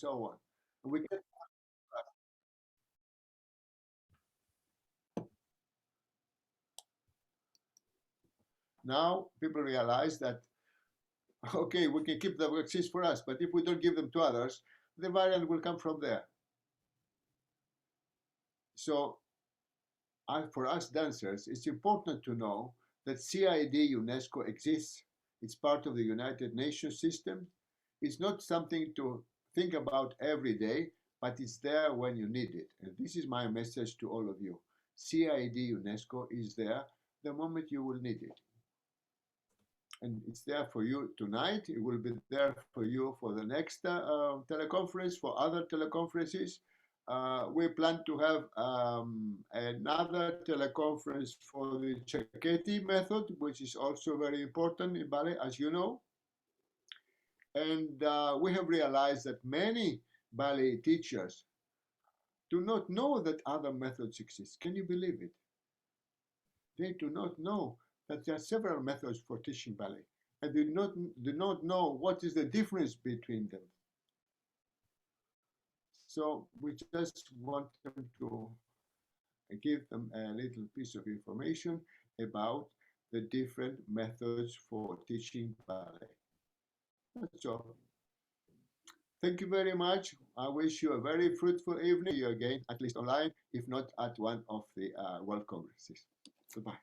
so on. We can now people realize that okay, we can keep the vaccines for us, but if we don't give them to others, the variant will come from there. So for us dancers, it's important to know that CID UNESCO exists. It's part of the United Nations system. It's not something to think about every day, but it's there when you need it. And this is my message to all of you. CID UNESCO is there the moment you will need it. And it's there for you tonight. It will be there for you for the next teleconference, for other teleconferences. We plan to have another teleconference for the Cecchetti method, which is also very important in ballet, as you know. And we have realized that many ballet teachers do not know that other methods exist. Can you believe it? They do not know that there are several methods for teaching ballet, and do not know what is the difference between them. So we just want them to give them a little piece of information about the different methods for teaching ballet. That's all. Thank you very much. I wish you a very fruitful evening. See you again, at least online, if not at one of the World Congresses. Goodbye.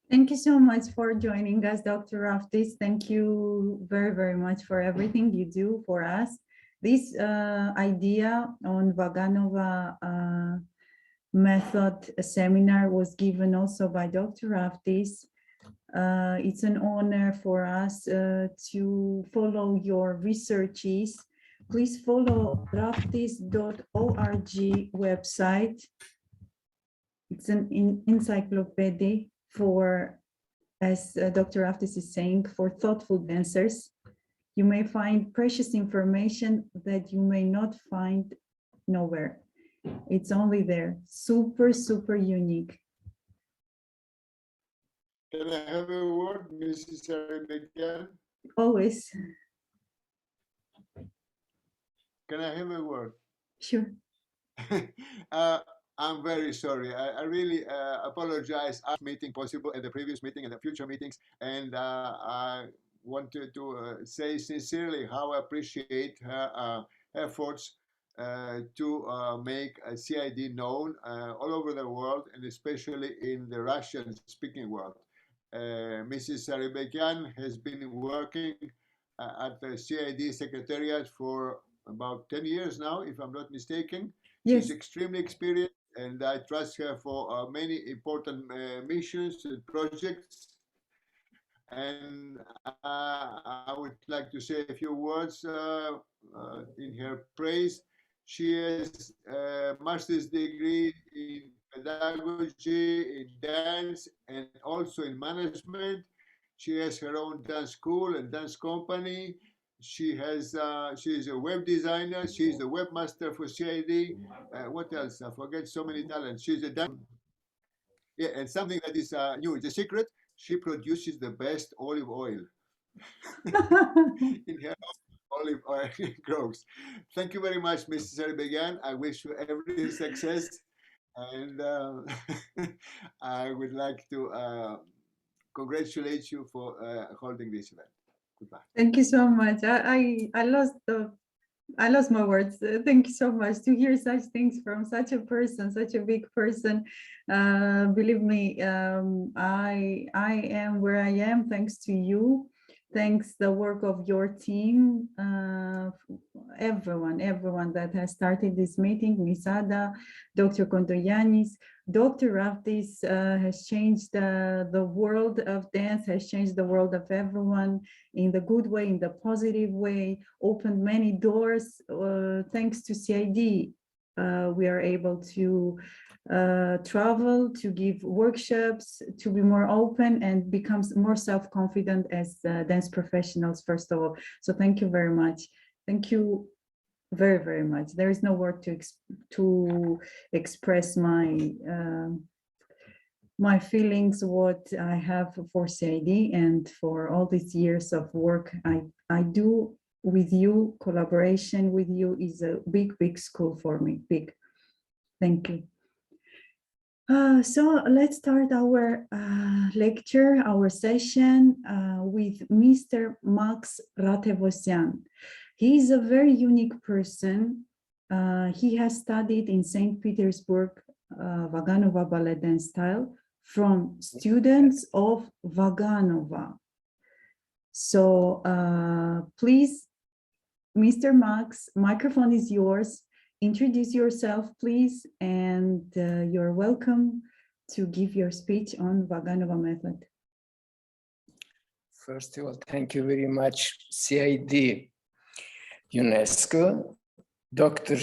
Thank you so much for joining us, Dr. Raftis. Thank you very, very much for everything you do for us. This idea on Vaganova method seminar was given also by Dr. Raftis. It's an honor for us to follow your researches. Please follow raftis.org website. It's an encyclopedia for, as Dr. Raftis is saying, for thoughtful dancers. You may find precious information that you may not find nowhere. It's only there. Super, super unique. Can I have a word, Mrs. Saribekyan? Always. Can I have a word? Sure. I'm very sorry. I really apologize. Our meeting possible and the previous meeting and the future meetings, and I wanted to say sincerely how I appreciate her efforts to make CID known all over the world, and especially in the Russian-speaking world. Mrs. Saribekyan has been working at the CID Secretariat for about 10 years now, if I'm not mistaken. Yes. She's extremely experienced, and I trust her for many important missions and projects. And I would like to say a few words in her praise. She has a master's degree in pedagogy, in dance, and also in management. She has her own dance school and dance company. She is a web designer. She's the webmaster for CID. What else? I forget so many talents. She's a dancer. Yeah, and something that is new, the secret, she produces the best olive oil. In her olive oil grows. Thank you very much, Mrs. Saribekyan. I wish you every success. And I would like to congratulate you for holding this event. Goodbye. Thank you so much. I lost my words. Thank you so much to hear such things from such a person, such a big person. Believe me, I am where I am thanks to you. Thanks the work of your team, everyone that has started this meeting, Misada, Dr. Kontoyanis, Dr. Raftis has changed the world of dance, has changed the world of everyone in the good way, in the positive way, opened many doors. Thanks to CID, we are able to travel, to give workshops, to be more open and become more self-confident as dance professionals, first of all. So thank you very much. Thank you very, very much. There is no word to express my my feelings, what I have for CID and for all these years of work I do with you, collaboration with you is a big, big school for me, big. Thank you. So let's start our lecture, our session with Mr. Max Ratevosyan. He is a very unique person. He has studied in St. Petersburg, Vaganova ballet dance style from students of Vaganova. So please, Mr. Max, microphone is yours. Introduce yourself, please, and you're welcome to give your speech on Vaganova method. First of all, thank you very much, CID, UNESCO, Dr.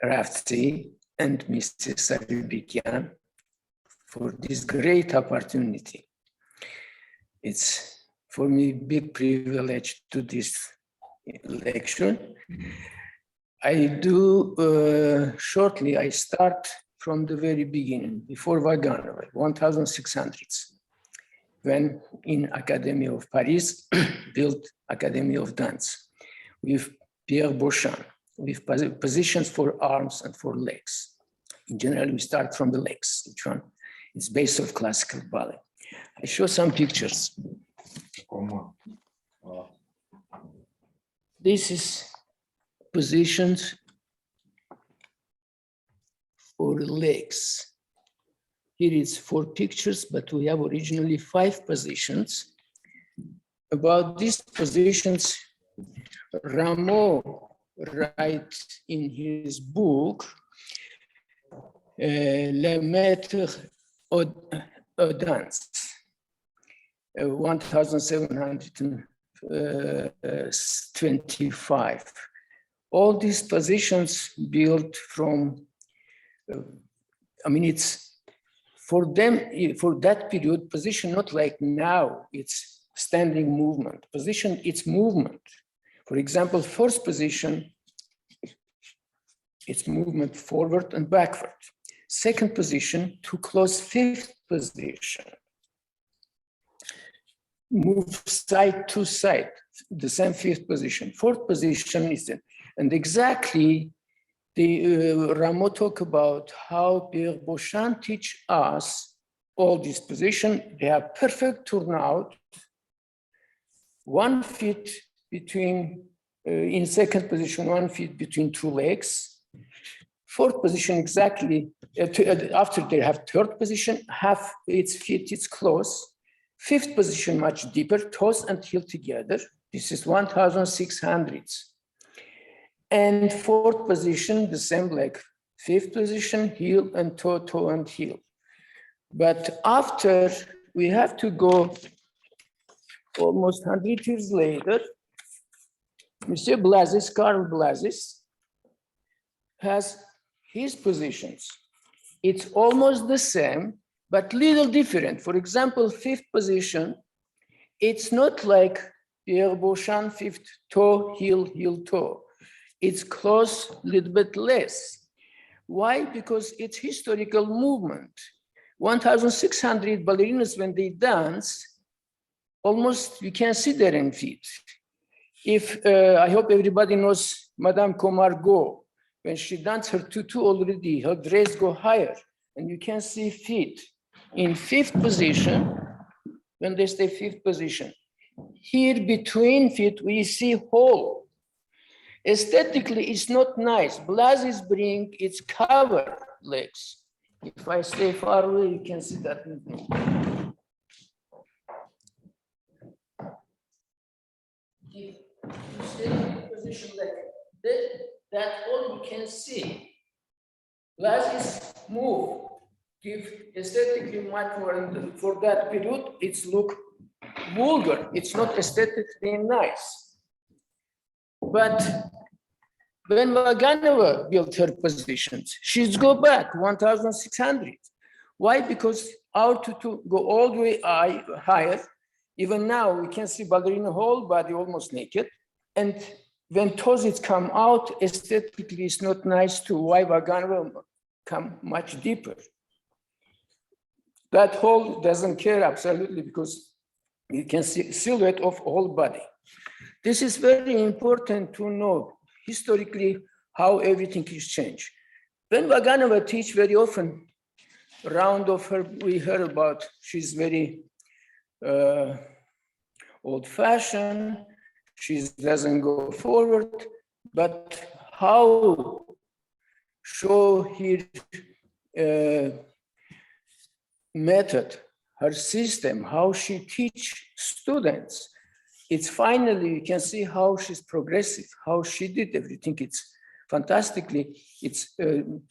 Rafti, and Mrs. Saribekyan for this great opportunity. It's for me a big privilege to this lecture. I do shortly, I start from the very beginning, before Vaganova, 1600s, when in Academy of Paris, built Academy of Dance with Pierre Beauchamp, with positions for arms and for legs. In general, we start from the legs, which one is base of classical ballet. I show some pictures. This is positions for legs. Here is 4 pictures, but we have originally 5 positions. About these positions, Rameau writes in his book, Le Maître au Danse, 1725. All these positions built from, it's for them, for that period, position not like now, it's standing movement. Position, it's movement. For example, first position, it's movement forward and backward. Second position, to close fifth position. Move side to side, the same fifth position. Fourth position is it. And exactly, Rameau talk about how Pierre Beauchamp teach us all these positions. They have perfect turnout. 1 foot between, in second position, 1 foot between 2 legs. Fourth position exactly, after they have third position, half its feet is close. Fifth position, much deeper, toes and heel together. This is 1600s. And fourth position, the same like fifth position, heel and toe, toe and heel. But after, we have to go almost 100 years later, Monsieur Blazes, Karl Blazes, has his positions. It's almost the same, but little different. For example, fifth position, it's not like Pierre Beauchamp, fifth toe, heel, heel, toe. It's close, a little bit less. Why? Because it's historical movement. 1600 ballerinas, when they dance, almost you can see their own feet. If, I hope everybody knows Madame Comargot, when she dances her tutu already, her dress go higher, and you can see feet. In fifth position, when they stay fifth position, here between feet, we see hole. Aesthetically, it's not nice. Blazes bring its cover legs. If I stay far away, you can see that. If you stay in position like this, that all you can see. Blazes move, give aesthetically much more, and for that period, it's look vulgar. It's not aesthetically nice. But when Vaganova built her positions, she's go back 1600. Why? Because our tutu go all the way higher. Even now, we can see ballerina whole body almost naked. And when toes come out, aesthetically, it's not nice to why Vaganova come much deeper. That hole doesn't care absolutely because you can see silhouette of whole body. This is very important to know historically how everything is changed. When Vaganova teach, very often around of her, we heard about she's very old-fashioned, she doesn't go forward, but how show her method, her system, how she teach students. It's finally, you can see how she's progressive, how she did everything. It's fantastically, it's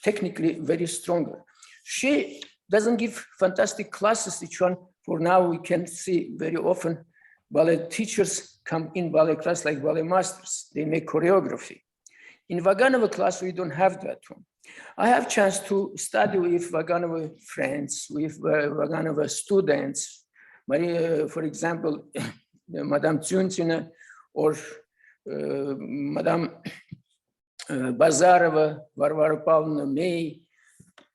technically very stronger. She doesn't give fantastic classes, each one. For now, we can see very often ballet teachers come in ballet class like ballet masters. They make choreography. In Vaganova class, we don't have that one. I have chance to study with Vaganova friends, with Vaganova students. For example, Madame Tsyuntina or Madame Bazarova, Varvara Pavlovna May.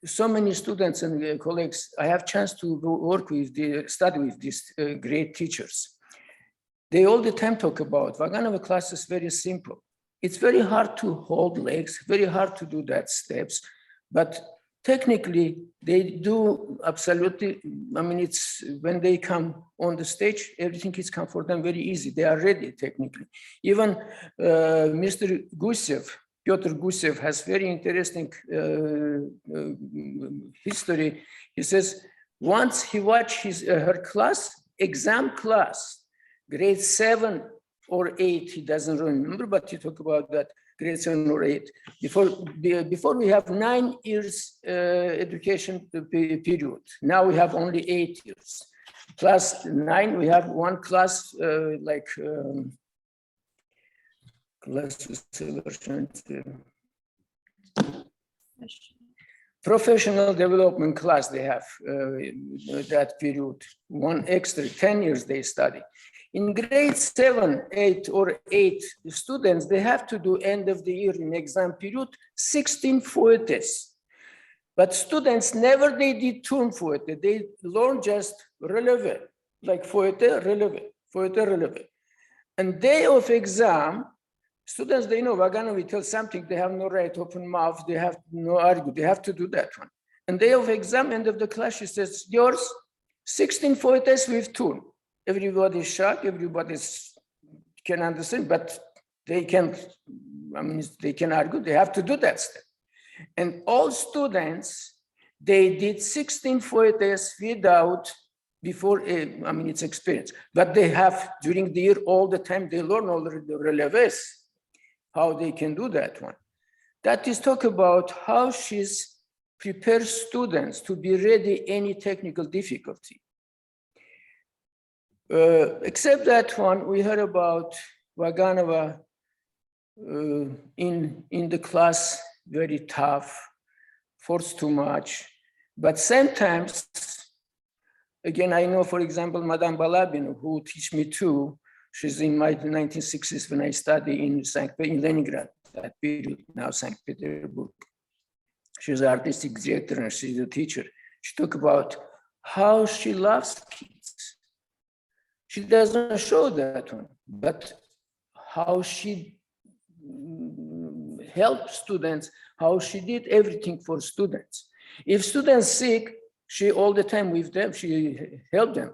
So many students and colleagues, I have chance to work with, study with these great teachers. They all the time talk about Vaganova class is very simple. It's very hard to hold legs, very hard to do that steps, but technically they do absolutely, I mean, it's when they come on the stage, everything is come for them very easy. They are ready technically. Even Mr. Gusev, Pyotr Gusev has very interesting history. He says, once he watched her class, exam class, grade 7 or 8, he doesn't remember, but he talked about that, grade 7 or 8. Before we have 9 years education period. Now we have only 8 years. Class 9, we have one class professional development class they have that period, one extra 10 years they study. In grade 7, 8 or 8 students, they have to do end of the year in exam period, 16 fouettes. But students never they did turn fouette, they learn just releve, like fouette, releve, fouette, releve. And day of exam, students, they know Vaganova tells something, they have no right open mouth, they have no argue, they have to do that one. And day of exam, end of the class, she says, yours, 16 fouettes with turn. Everybody's shocked, everybody can understand, but they can't, I mean, they can argue, they have to do that step. And all students, they did 16 fouettes without, before, I mean, it's experience, but they have, during the year, all the time, they learn already the releves, how they can do that one. That is talk about how she's prepares students to be ready any technical difficulty. Except that one, we heard about Vaganova in the class, very tough, forced too much. But sometimes, again, I know, for example, Madame Balabino, who teach me too, she's in my 1960s when I study in Leningrad, that period, now St. Petersburg. She's an artistic director and she's a teacher. She talked about how she loves kids. She doesn't show that one, but how she helped students, how she did everything for students. If students sick, she all the time with them, she helped them.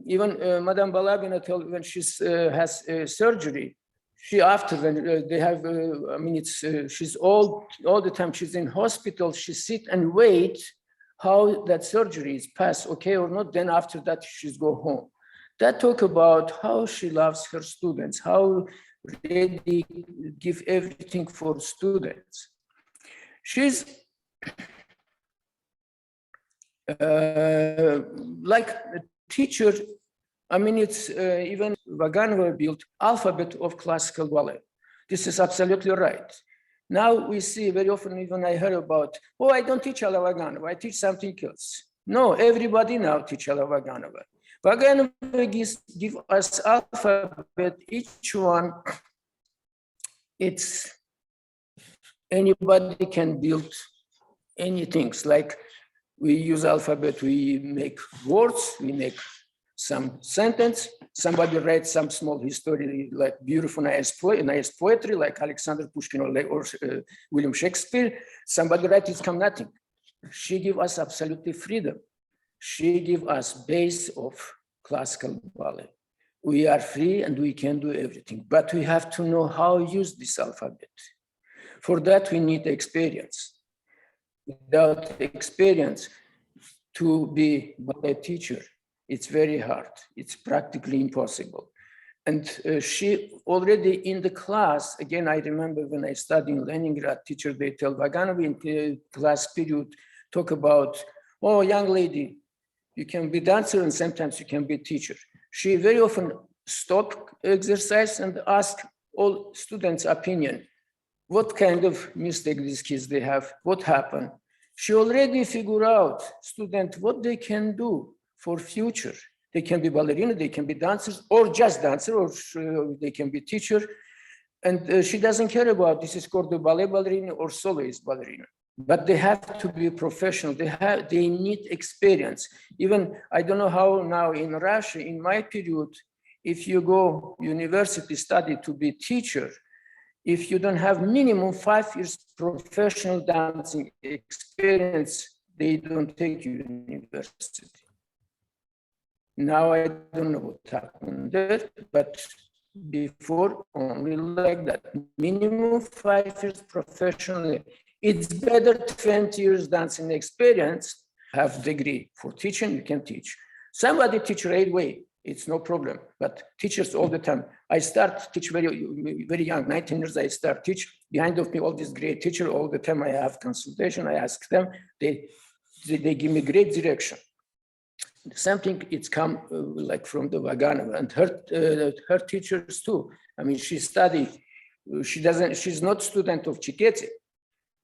Even Madame Balabina told when she has surgery, she after when they have, I mean, it's she's all the time she's in hospital, she sit and wait how that surgery is passed, okay or not. Then after that, she's go home. That talk about how she loves her students, how ready give everything for students. She's like a teacher. I mean, it's even Vaganova built alphabet of classical ballet. This is absolutely right. Now we see very often, even I heard about, oh, I don't teach alla Vaganova, I teach something else. No, everybody now teach alla Vaganova. Vaganova give us alphabet, each one, it's, anybody can build anything. Like we use alphabet, we make words, we make some sentence, somebody writes some small history, like beautiful, nice poetry, like Alexander Pushkin or William Shakespeare. Somebody writes, it's come nothing. She give us absolutely freedom. She give us base of classical ballet. We are free and we can do everything, but we have to know how to use this alphabet. For that, we need experience. Without experience, to be ballet teacher, it's very hard. It's practically impossible. And she already in the class, again, I remember when I studied in Leningrad, teacher, they tell Vaganova in the class period, talk about, oh, young lady, you can be dancer and sometimes you can be teacher. She very often stop exercise and ask all students' opinion. What kind of mistake these kids they have? What happened? She already figured out student what they can do for future. They can be ballerina, they can be dancers, or just dancer, or they can be teacher. And she doesn't care about this is called the ballet ballerina or soloist ballerina. But they have to be professional. They need experience. Even I don't know how now in Russia, in my period, if you go university study to be teacher, if you don't have minimum 5 years professional dancing experience, they don't take you to university. Now I don't know what happened there, but before only like that, minimum 5 years professionally. It's better 20 years dancing experience, have degree for teaching, you can teach. Somebody teach right away, it's no problem, but teachers all the time. I start teach very young, 19 years I start teach. Behind of me, all these great teachers, all the time I have consultation, I ask them, they give me great direction. Something it's come like from the Vaganova and her teachers too. I mean, she studied, she's not student of Chiketsi,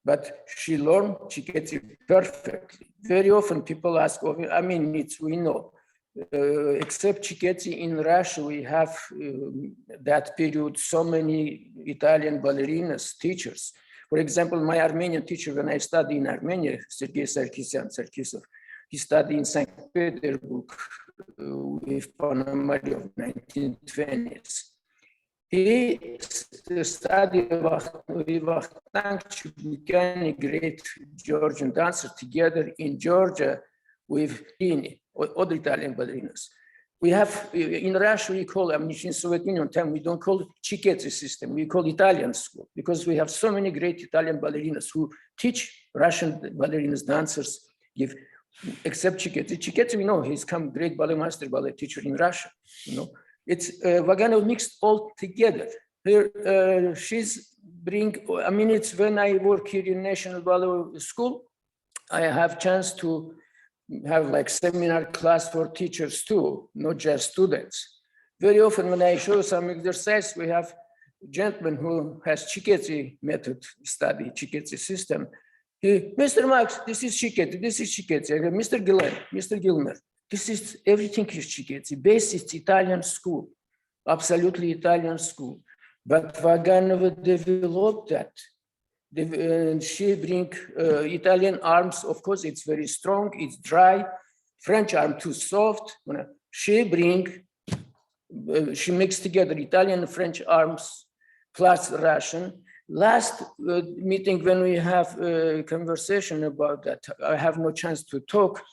but she learned Chiketsi perfectly. Very often people ask, I mean, we know, except Chiketsi in Russia, we have that period, so many Italian ballerinas, teachers. For example, my Armenian teacher, when I studied in Armenia, Sergei Sarkisov, he studied in St. Petersburg with Panamari of 1920s. He studied with Saribekyan, a great Georgian dancer, together in Georgia with Nizhny, other Italian ballerinas. We have, in Russia, we call, I mean, in Soviet Union time, we don't call it Chiketsi system, we call Italian school, because we have so many great Italian ballerinas who teach Russian ballerinas, dancers, give, except Chiketsi. Chiketsi, we know, he's come great ballet master, ballet teacher in Russia, you know. It's Vaganova mixed all together. Here, she's bring, I mean, it's when I work here in National Ballet School, I have chance to have like seminar class for teachers too, not just students. Very often when I show some exercise, we have a gentleman who has Chiketsi method study, Chiketsi system. Mr. Max, this is Chiketsi, this is Chiketsi. Mr. Gilmer, this is, everything is Chiketsi. Base is Italian school, absolutely Italian school. But Vaganova developed that. She bring Italian arms, of course, it's very strong, it's dry. French arm too soft. She bring, she mixed together Italian and French arms plus Russian. Last meeting when we have a conversation about that, I have no chance to talk.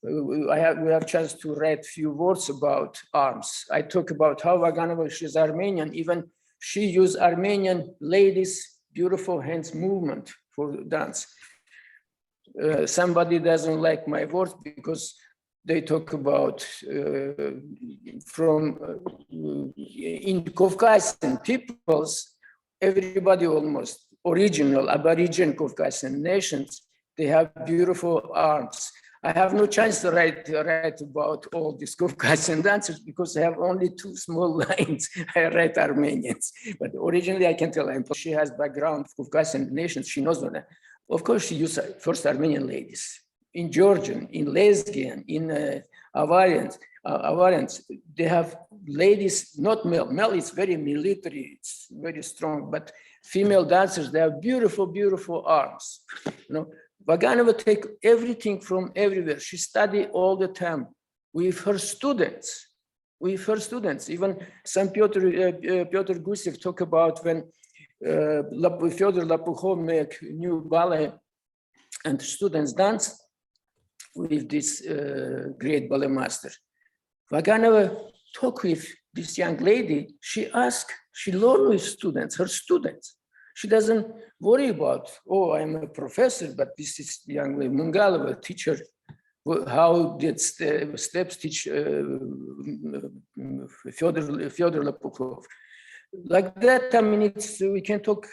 We have chance to write few words about arms. I talk about how Vaganova, she's Armenian, even she used Armenian ladies' beautiful hands movement for dance. Somebody doesn't like my words because they talk about from in Caucasian peoples, everybody almost original Aboriginal Caucasian nations, they have beautiful arms. I have no chance to write about all these Caucasian dancers because I have only 2 small lines. I write Armenians, but originally I can tell she has background of Caucasian nations. She knows that. Of course, she used first Armenian ladies in Georgian, in Lesbian, in Avarians. They have ladies, not male. Male is very military, it's very strong, but female dancers, they have beautiful, beautiful arms. You know, Vaganova take everything from everywhere. She studied all the time. with her students. Even St. Piotr Gusev talked about when Fyodor Lapukhov make new ballet and students dance with this great ballet master. Vaganova talked with this young lady. She learned with students, her students. She doesn't worry about, oh, I'm a professor, but this is young lady, Mungalova, teacher. How did steps teach Fyodor Lapukhov? Like that, I mean, we can talk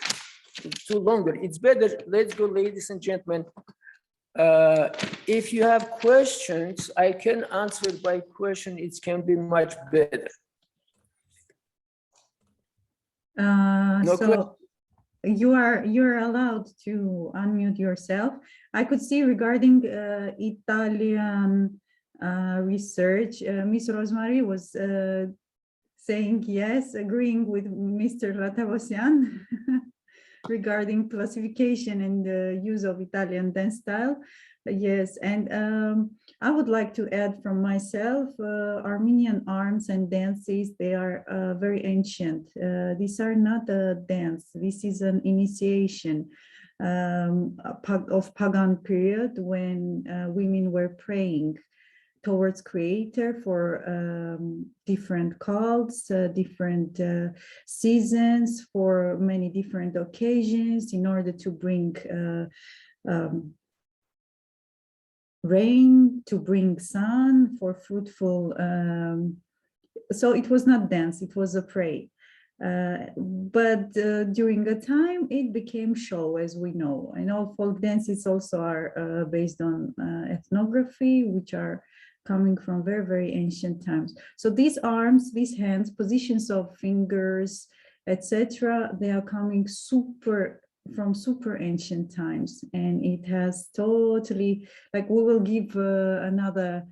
too longer. It's better, let's go, ladies and gentlemen. If you have questions, I can answer by question. It can be much better. No so you're allowed to unmute yourself. I could see regarding Italian research, Ms. Rosemary was saying yes, agreeing with Mr. Ratavosyan regarding classification and the use of Italian dance style. Yes, and I would like to add from myself, Armenian arms and dances, they are very ancient. These are not a dance, this is an initiation of pagan period when women were praying towards creator for different cults, different seasons, for many different occasions in order to bring rain, to bring sun, for fruitful. So it was not dance, it was a pray. But during a time it became show, as we know. I know folk dances also are based on ethnography, which are coming from very, very ancient times. So these arms, these hands, positions of fingers, etc., they are coming from super ancient times, and it has totally, like, we will give another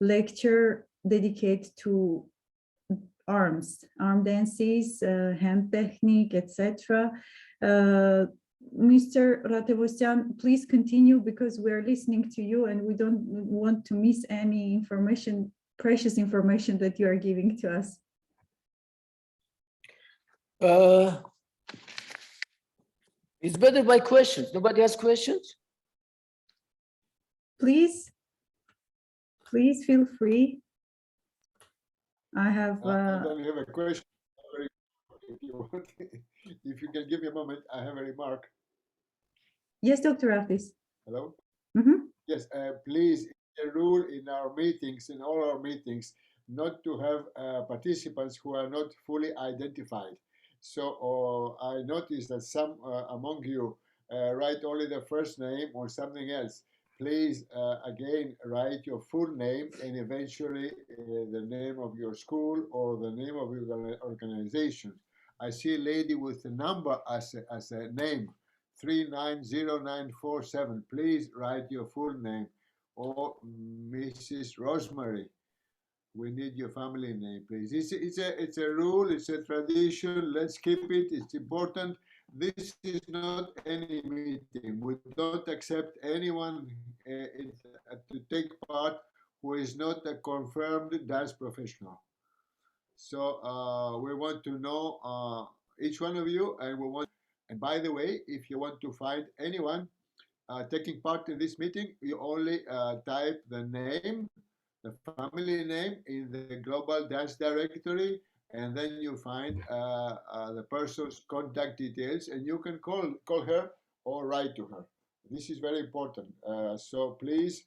lecture dedicated to arm dances, hand technique, etc. Mr. Ratavosyan, please continue, because we're listening to you and we don't want to miss any information, precious information that you are giving to us. It's better by questions. Nobody has questions? Please feel free. I have. I don't have a question. If you can give me a moment, I have a remark. Yes, Dr. Raftis. Hello? Mm-hmm. Yes, please, a rule in our meetings, in all our meetings, not to have participants who are not fully identified. So I noticed that some among you write only the first name or something else. Please, again, write your full name and eventually the name of your school or the name of your organization. I see a lady with a number as a name, 390947. Please write your full name. Or Mrs. Rosemary, we need your family name, please. It's a rule, it's a tradition. Let's keep it. It's important. This is not any meeting. We don't accept anyone to take part who is not a confirmed dance professional. So we want to know each one of you, and we want. And by the way, if you want to find anyone taking part in this meeting, you only type the name, the family name in the global dance directory, and then you find the person's contact details, and you can call her or write to her. This is very important. So please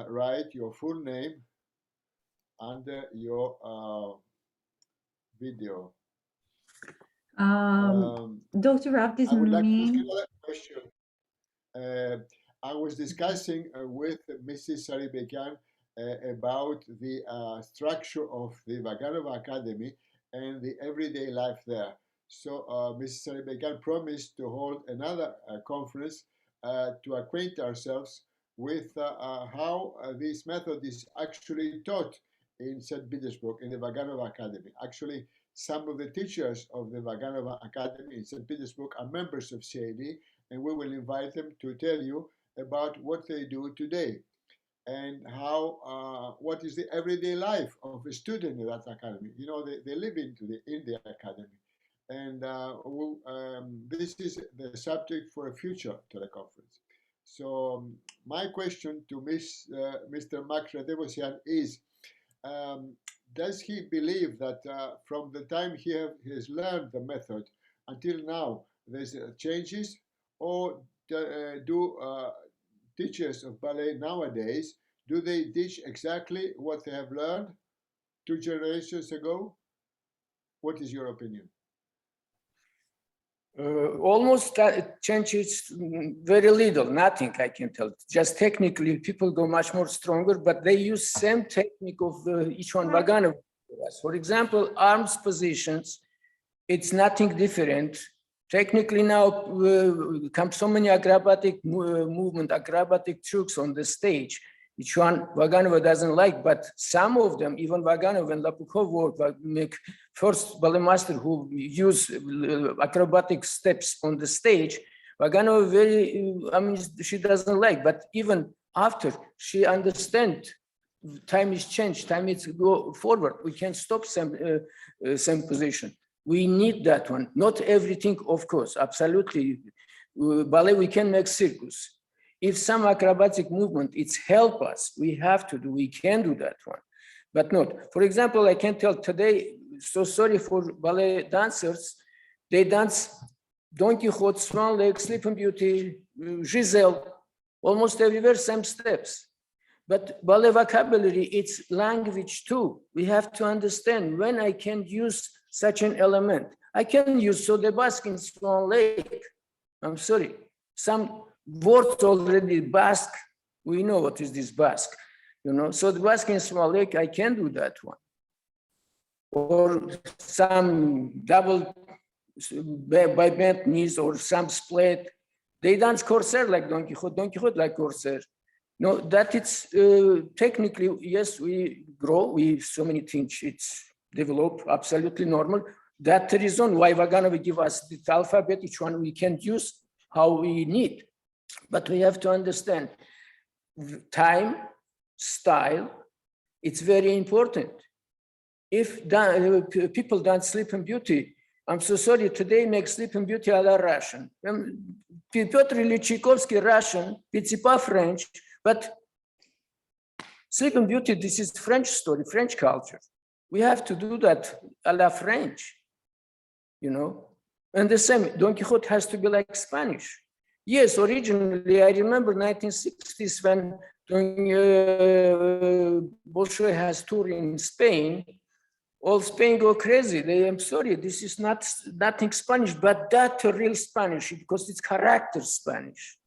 write your full name under your video. Dr. Raftis, I would like to ask another question. I was discussing with Mrs. Saribekyan about the structure of the Vaganova Academy and the everyday life there. So Mrs. Saribekyan promised to hold another conference to acquaint ourselves with how this method is actually taught in St. Petersburg in the Vaganova Academy. Actually, some of the teachers of the Vaganova Academy in St. Petersburg are members of CAD, and we will invite them to tell you about what they do today. and how what is the everyday life of a student in that academy. You know, they live in the academy, and this is the subject for a future teleconference. So my question to Mr. Max Radevosyan is, does he believe that from the time he has learned the method until now there's changes, or do teachers of ballet nowadays, do they teach exactly what they have learned 2 generations ago? What is your opinion? Almost it changes very little, nothing I can tell. Just technically, people go much more stronger, but they use same technique of each one Vaganova. For example, arms positions, it's nothing different. Technically now, come so many acrobatic movement, acrobatic tricks on the stage. Each one Vaganova doesn't like, but some of them, even Vaganova and Lapukov work, make first ballet master who use acrobatic steps on the stage. Vaganova she doesn't like, but even after she understands, time is changed, time is go forward. We can stop same position. We need that one. Not everything, of course, absolutely. Ballet, we can make circus. If some acrobatic movement, it's help us, we have to do, we can do that one, but not. For example, I can tell today, so sorry for ballet dancers, they dance Don Quixote, Swan Lake, Sleeping Beauty, Giselle, almost everywhere, same steps. But ballet vocabulary, it's language too. We have to understand when I can use such an element. I can use so the Basque in Swan Lake. I'm sorry, some words already Basque, we know what is this Basque, you know, so the Basque in Swan Lake, I can do that one. Or some double by bent knees, or some split. They dance corsair like Don Quixote like corsair. No, that it's technically, yes, we grow, we so many things, it's developed, absolutely normal. That's the reason why Vaganova give us the alphabet, each one we can use how we need. But we have to understand time, style, it's very important. If people dance Sleeping Beauty, I'm so sorry, today make Sleeping Beauty a la Russian. Piotr Ilyich Tchaikovsky, Russian, Pitsipa, French, but Sleeping Beauty, this is French story, French culture. We have to do that a la French, you know? And the same, Don Quixote has to be like Spanish. Yes, originally, I remember 1960s when Bolshoi has tour in Spain, all Spain go crazy. I'm sorry, this is nothing Spanish, but that's real Spanish because it's character Spanish.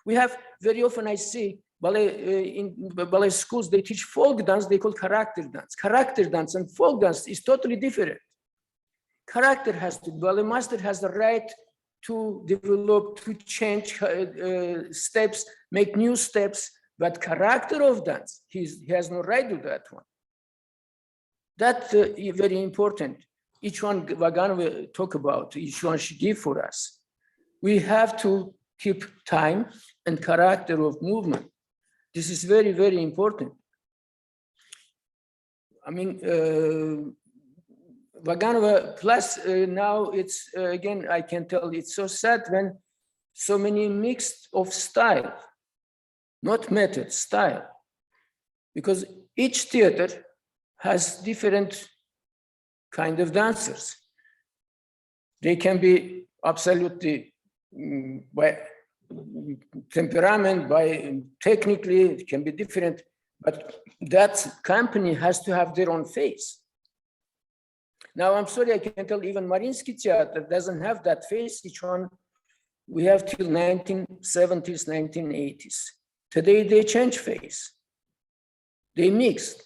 We have, very often I see ballet, in ballet schools, they teach folk dance, they call character dance. Character dance and folk dance is totally different. Character has to, ballet master has the right to develop, to change steps, make new steps, but character of dance, he has no right to that one. That's very important. Each one Vaganova talk about, each one should give for us. We have to keep time and character of movement. This is very, very important. I mean, Vaganova plus now it's again, I can tell it's so sad when so many mixed of style, not method, style, because each theater has different kind of dancers. They can be absolutely by temperament, by technically, it can be different, but that company has to have their own face. Now, I'm sorry, I can tell even Mariinsky Theater doesn't have that face. Each one we have till 1970s, 1980s. Today they change face. They mixed.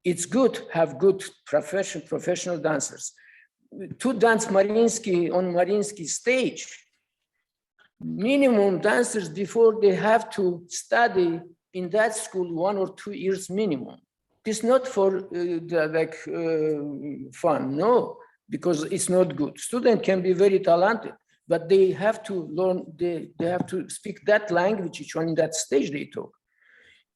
It's good to have good professional dancers. To dance Mariinsky on Mariinsky stage, minimum dancers before they have to study in that school 1 or 2 years minimum. It's not for fun, no, because it's not good. Student can be very talented, but they have to learn, they have to speak that language, each one in that stage they talk.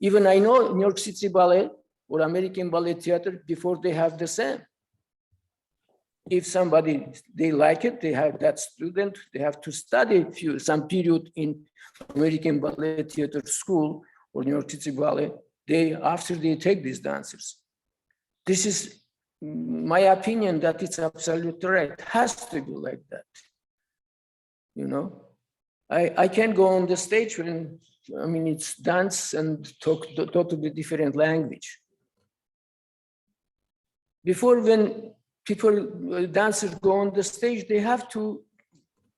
Even I know New York City Ballet or American Ballet Theater, before they have the same. If somebody, they like it, they have that student, they have to study some period in American Ballet Theater School or New York City Ballet, after they take these dancers. This is my opinion that it's absolutely right. It has to be like that. You know, I can go on the stage when, I mean, it's dance and talk totally different language. Before, when people, dancers go on the stage, they have to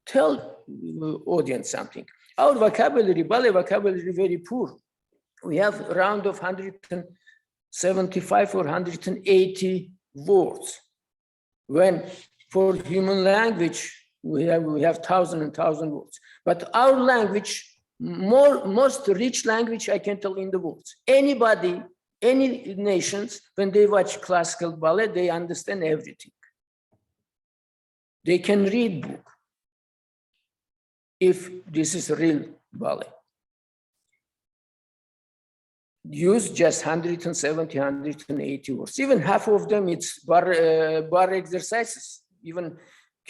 tell the audience something. Our vocabulary, ballet vocabulary, very poor. We have around of 175 or 180 words. When for human language, we have 1,000 and 1,000 words. But our language, most rich language, I can tell in the words. Anybody, any nations, when they watch classical ballet, they understand everything. They can read book if this is real ballet. Use just 170, 180 words. Even half of them, it's bar exercises. Even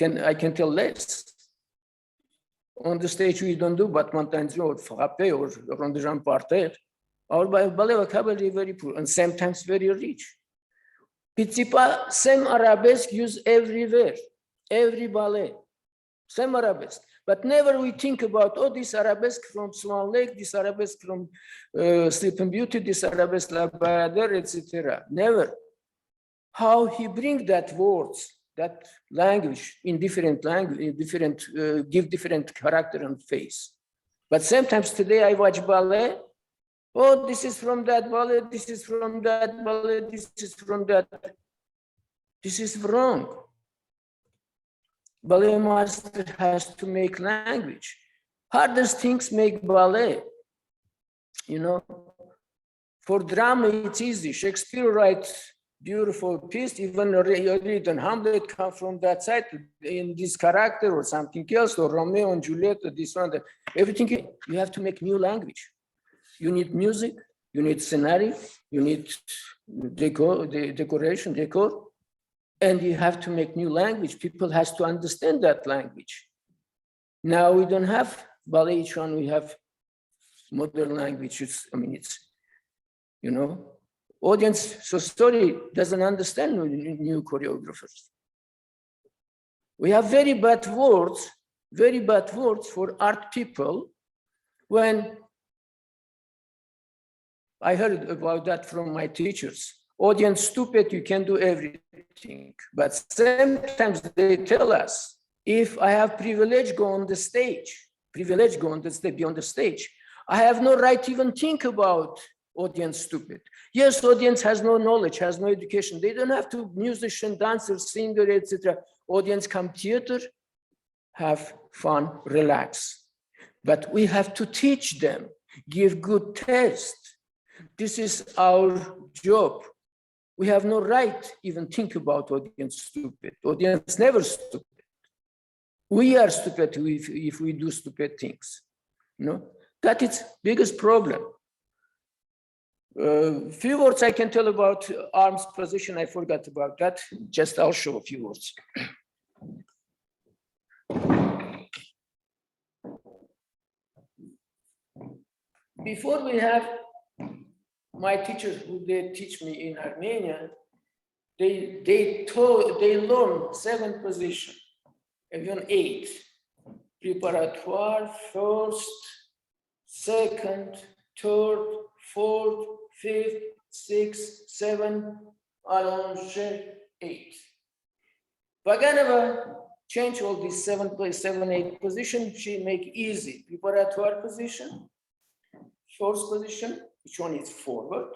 I can tell less. On the stage, we don't do battement or frappe or rond de jambe par terre. Our ballet vocabulary is very poor and sometimes very rich. Pitsipa, same arabesque used everywhere, every ballet, same arabesque. But never we think about, oh, this arabesque from Swan Lake, this arabesque from Sleeping Beauty, this arabesque La Bayadere, etc. Never. How he bring that words, that language in different language, give different character and face. But sometimes today I watch ballet. Oh, this is from that ballet. This is from that ballet. This is from that. This is wrong. Ballet master has to make language. Hardest things make ballet. You know, for drama it's easy. Shakespeare writes beautiful piece, even read and Hamlet come from that side in this character or something else, or Romeo and Juliet, or this one, that everything. You have to make new language. You need music, you need scenario, you need decoration, decor, and you have to make new language. People has to understand that language. Now we don't have ballet each one, we have modern languages. I mean, it's, you know, audience, so sorry, doesn't understand new choreographers. We have very bad words for art people. When I heard about that from my teachers, audience stupid, you can do everything. But sometimes they tell us, if I have privilege, go on the stage, be on the stage. I have no right to even think about audience stupid. Yes, audience has no knowledge, has no education. They don't have to musician, dancer, singer, etc. Audience come theater, have fun, relax. But we have to teach them, give good test. This is our job. We have no right even think about audience stupid. Audience never stupid. We are stupid if we do stupid things. You know, that is biggest problem. Few words I can tell about arms position. I forgot about that. Just I'll show a few words. Before we have my teachers who they teach me in Armenia, they learn 7 positions, even 8. Preparatoire, first, second, third, fourth, 5th, 6th, 7th, allonge, 8. Vaganova change all these 7, 8 positions. She make easy. Preparatoire position, first position, which one is forward.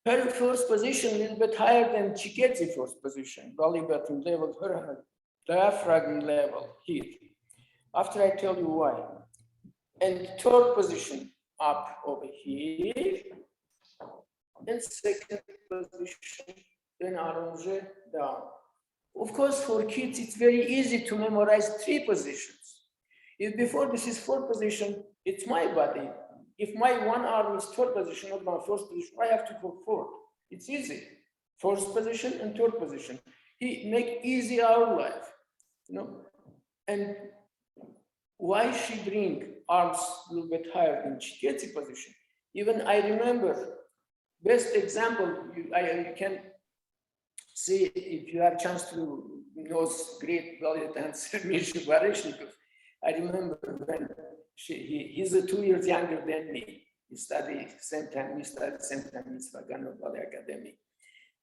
Her first position a little bit higher than Chiketsi first position, belly button level, her diaphragm level here. After I tell you why. And third position up over here. And second position, then allonge down. Of course, for kids, it's very easy to memorize 3 positions. If before this is 4 position, it's my body. if my one arm is third position or my first position, I have to go fourth. It's easy. First position and third position. He make easy our life, you know. And why she bring arms a little bit higher in Chiketsi position? Even I remember, best example, you can see if you have a chance to know great ballet dancer, Misha Barishnikov. I remember when he's 2 years younger than me. He studied same time, we studied same time in Vaganova Ballet Academy.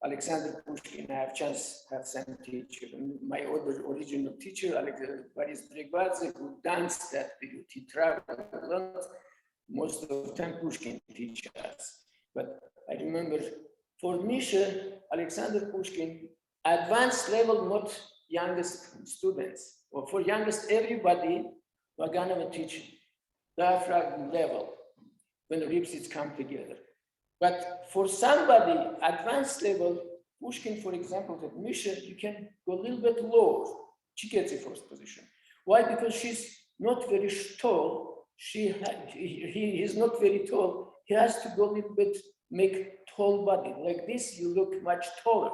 Alexander Pushkin, I have chance to have same teacher. My other original teacher, Boris Bregbadze, who danced that period. He traveled a lot. Most of the time Pushkin teach us. But I remember for Misha, Alexander Pushkin, advanced level, not youngest students, or for youngest everybody, Vaganova teach diaphragm level when the ribs come together. But for somebody advanced level, Pushkin, for example, that Misha, you can go a little bit lower. She gets the first position. Why? Because she's not very tall. He is not very tall. He has to go a little bit, make tall body. Like this, you look much taller,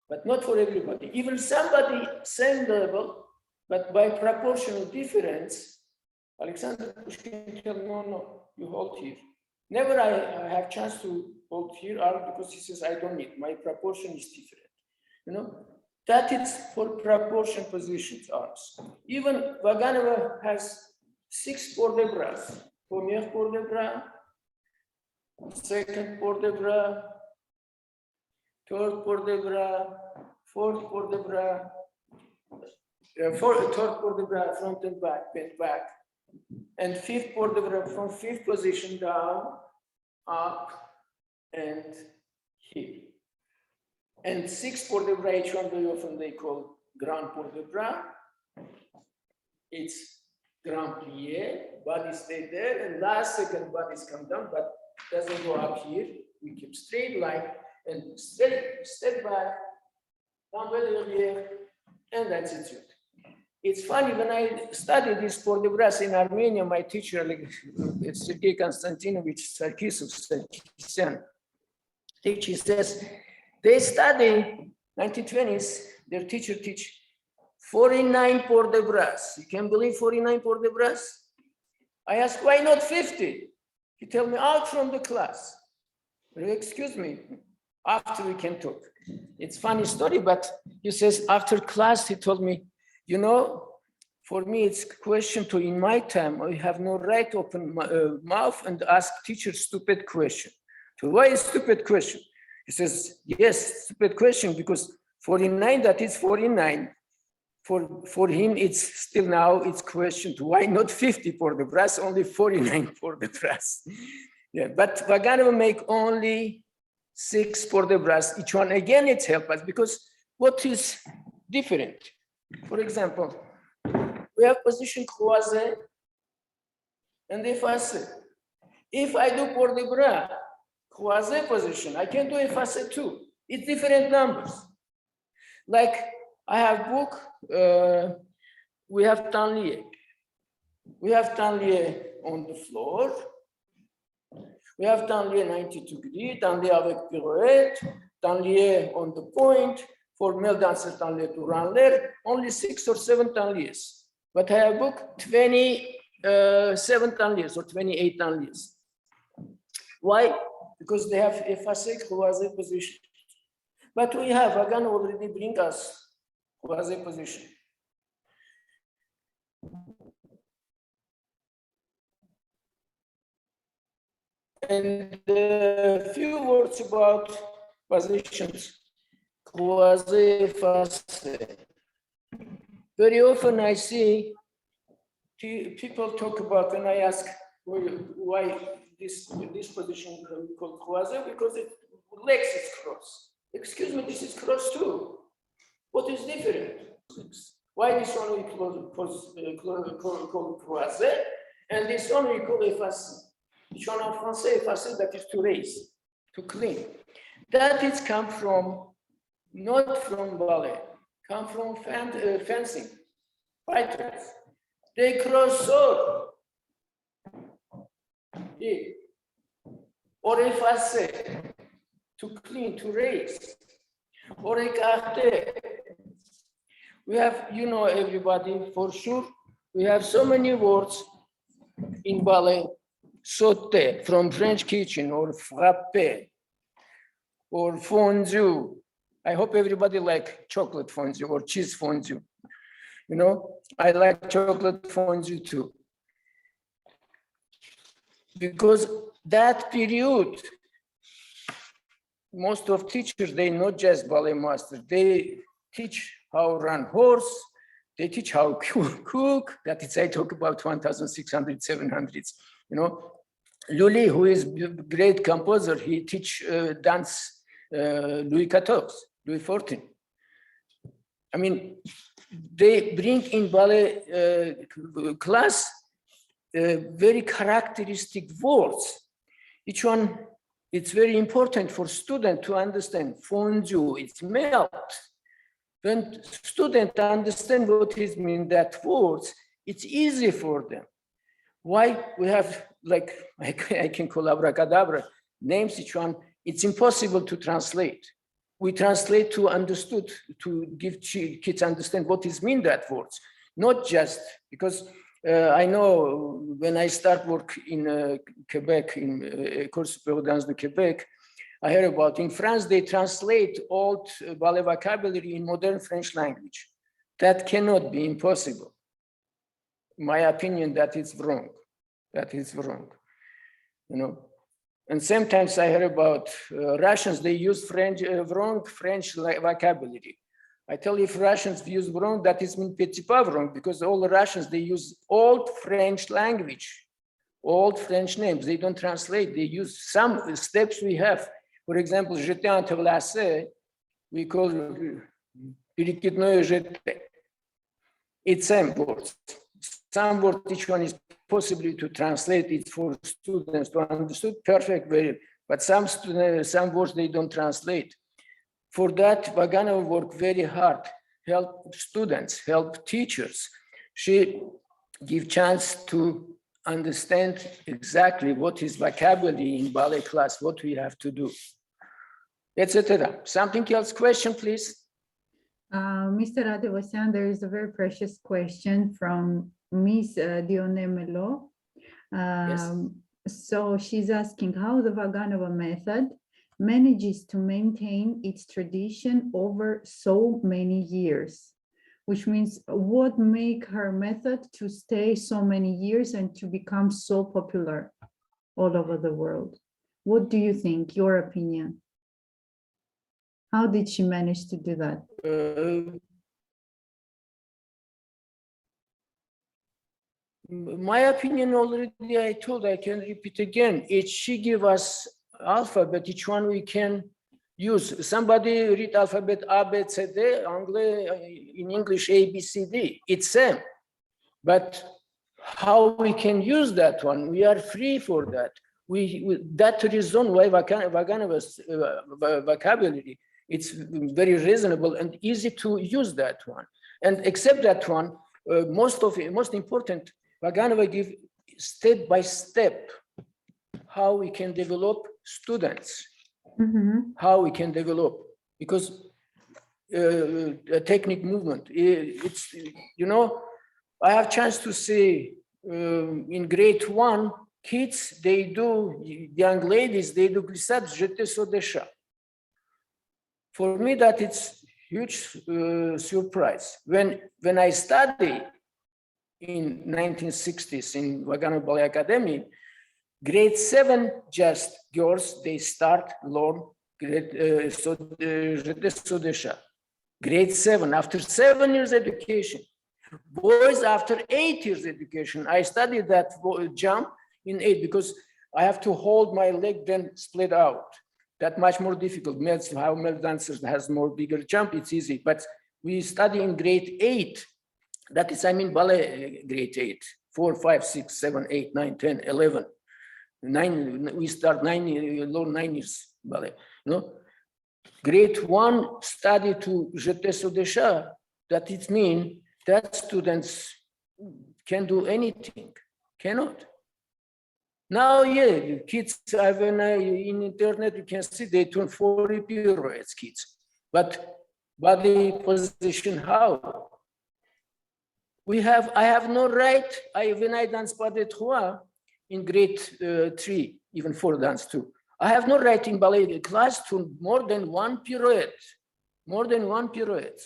but not for everybody. Even somebody same level, but by proportional difference, Alexander Pushkin tell no, you hold here. Never I have chance to hold here because he says I don't need, my proportion is different. You know, that is for proportion positions arms. Even Vaganova has 6 port de bras. Premier port de bras, second port de bras, third port de bras, fourth port de bras, third port de bras, front and back, bent back, and fifth port de bras from fifth position down, up, and here. And sixth port de bras, each one very often they call grand port de bras. It's grand plie, body stay there, and last second bodies come down, but doesn't go up here. We keep straight line and step back, down by the rear, and that's it. It's funny, when I studied this port de bras in Armenia, my teacher, Sergei Konstantinovich Sarkisyan, teacher says, they study 1920s, their teacher teach 49 port de bras. You can believe 49 port de bras? I asked, why not 50? He told me out from the class. Excuse me, after we can talk. It's funny story, but he says after class, he told me, you know, for me, it's a question to, in my time, I have no right to open my mouth and ask teacher stupid question. So why is stupid question? He says, yes, stupid question, because 49, that is 49. For him, it's still now, it's question to why not 50 for the brass, only 49 for the brass. Yeah, but Vaganova make only 6 for the brass. Each one, again, it's help us because what is different? For example, we have position croisé and effacé. If I do pour de bras, croisé position, I can do effacé too. It's different numbers. Like I have book, we have tanlier. We have tanlier on the floor. We have tanlier 92 degrees, tanlier avec pirouette, tanlier on the point. For male dancers, tanlier to run there, only 6 or 7 tanliers. But I have book 27 tanliers or 28 tanliers. Why? Because they have effacé croisé position. But we have, again, already bring us croisé position. And a few words about positions. Croisé, effacé. Very often I see people talk about, and I ask why this position called croisé, because it legs is crossed. Excuse me, this is crossed too. What is different? Why this one we call croisé, and this one we call effacé. This one en français, effacé, that is to raise, to clean. That is come from, not from ballet, come from fencing, fighters. They cross sword. Here. or effacer, to clean, to raise, or écarter. We have, you know, everybody for sure, we have so many words in ballet, sauter from French kitchen, or frapper, or fondue. I hope everybody like chocolate fondue or cheese fondue. You know, I like chocolate fondue too. Because that period, most of teachers, they not just ballet masters, they teach how run horse, they teach how cook, that is, I talk about 1,600, 700s, you know. Lully, who is a great composer, he teach dance Louis XIV, Louis XIV. I mean, they bring in ballet class very characteristic words. Each one, it's very important for student to understand. Fondue, it's melt. When students understand what it means, that words, it's easy for them. Why we have, like, I can call abracadabra, names each one, it's impossible to translate. We translate to understood, to give kids understand what is mean that words, not just because I know when I start work in Quebec, in École Supérieure Danse de Quebec, I heard about in France, they translate old ballet vocabulary in modern French language. That cannot be impossible. In my opinion, that is wrong. That is wrong, you know. And sometimes I heard about Russians, they use wrong French vocabulary. I tell you, if Russians use wrong, that is mean petit pas wrong, because all the Russians, they use old French language, old French names. They don't translate, they use some steps we have. For example, j'étais entrelacé, we call перекидное j'étais. It's same words. Some words, each one is possibly to translate it for students to understand perfect, very, but some students, some words they don't translate. For that, Vaganova worked very hard, help students, help teachers. She give chance to understand exactly what is vocabulary in ballet class, what we have to do, etc. Something else, question, please. Mr. Adevosyan, there is a very precious question from Miss Dione Melo. Yes. So she's asking how the Vaganova method manages to maintain its tradition over so many years, which means what make her method to stay so many years and to become so popular all over the world? What do you think, your opinion? How did she manage to do that? My opinion already I told, I can repeat again. She give us alphabet, each one we can use. Somebody read alphabet A, B, C, D, in English A, B, C, D. It's same. But how we can use that one? We are free for that. That reason why Vaganova's vocabulary, it's very reasonable and easy to use that one. And except that one, most important, Vaganova give step by step how we can develop students, how we can develop, because a technique movement, it's, you know, I have chance to see in grade 1, kids, they do, young ladies, they do glissade, jeté sur des chats. For me, that it's huge surprise. When I study in 1960s in Vaganova Ballet Academy, grade 7, just girls, they start learn jeté sur des chats. Grade 7, after 7 years education. Boys, after 8 years education, I studied that jump in 8 because I have to hold my leg, then split out. That much more difficult. How male dancers has more bigger jump, it's easy. But we study in grade 8. That is, I mean, ballet grade 8, 4, 5, 6, 7, 8, 9, 10, 11. 9, we start 9 years ballet. No? Grade 1 study to jeter sur des chats. That it means that students can do anything, cannot. Now, yeah, the kids, when in internet, you can see they turn 40 pirouettes, kids. But body position, how? I have no right, when I dance pas de trois in grade 3, even 4 dance too, I have no right in ballet class to more than 1 pirouette, more than 1 pirouette.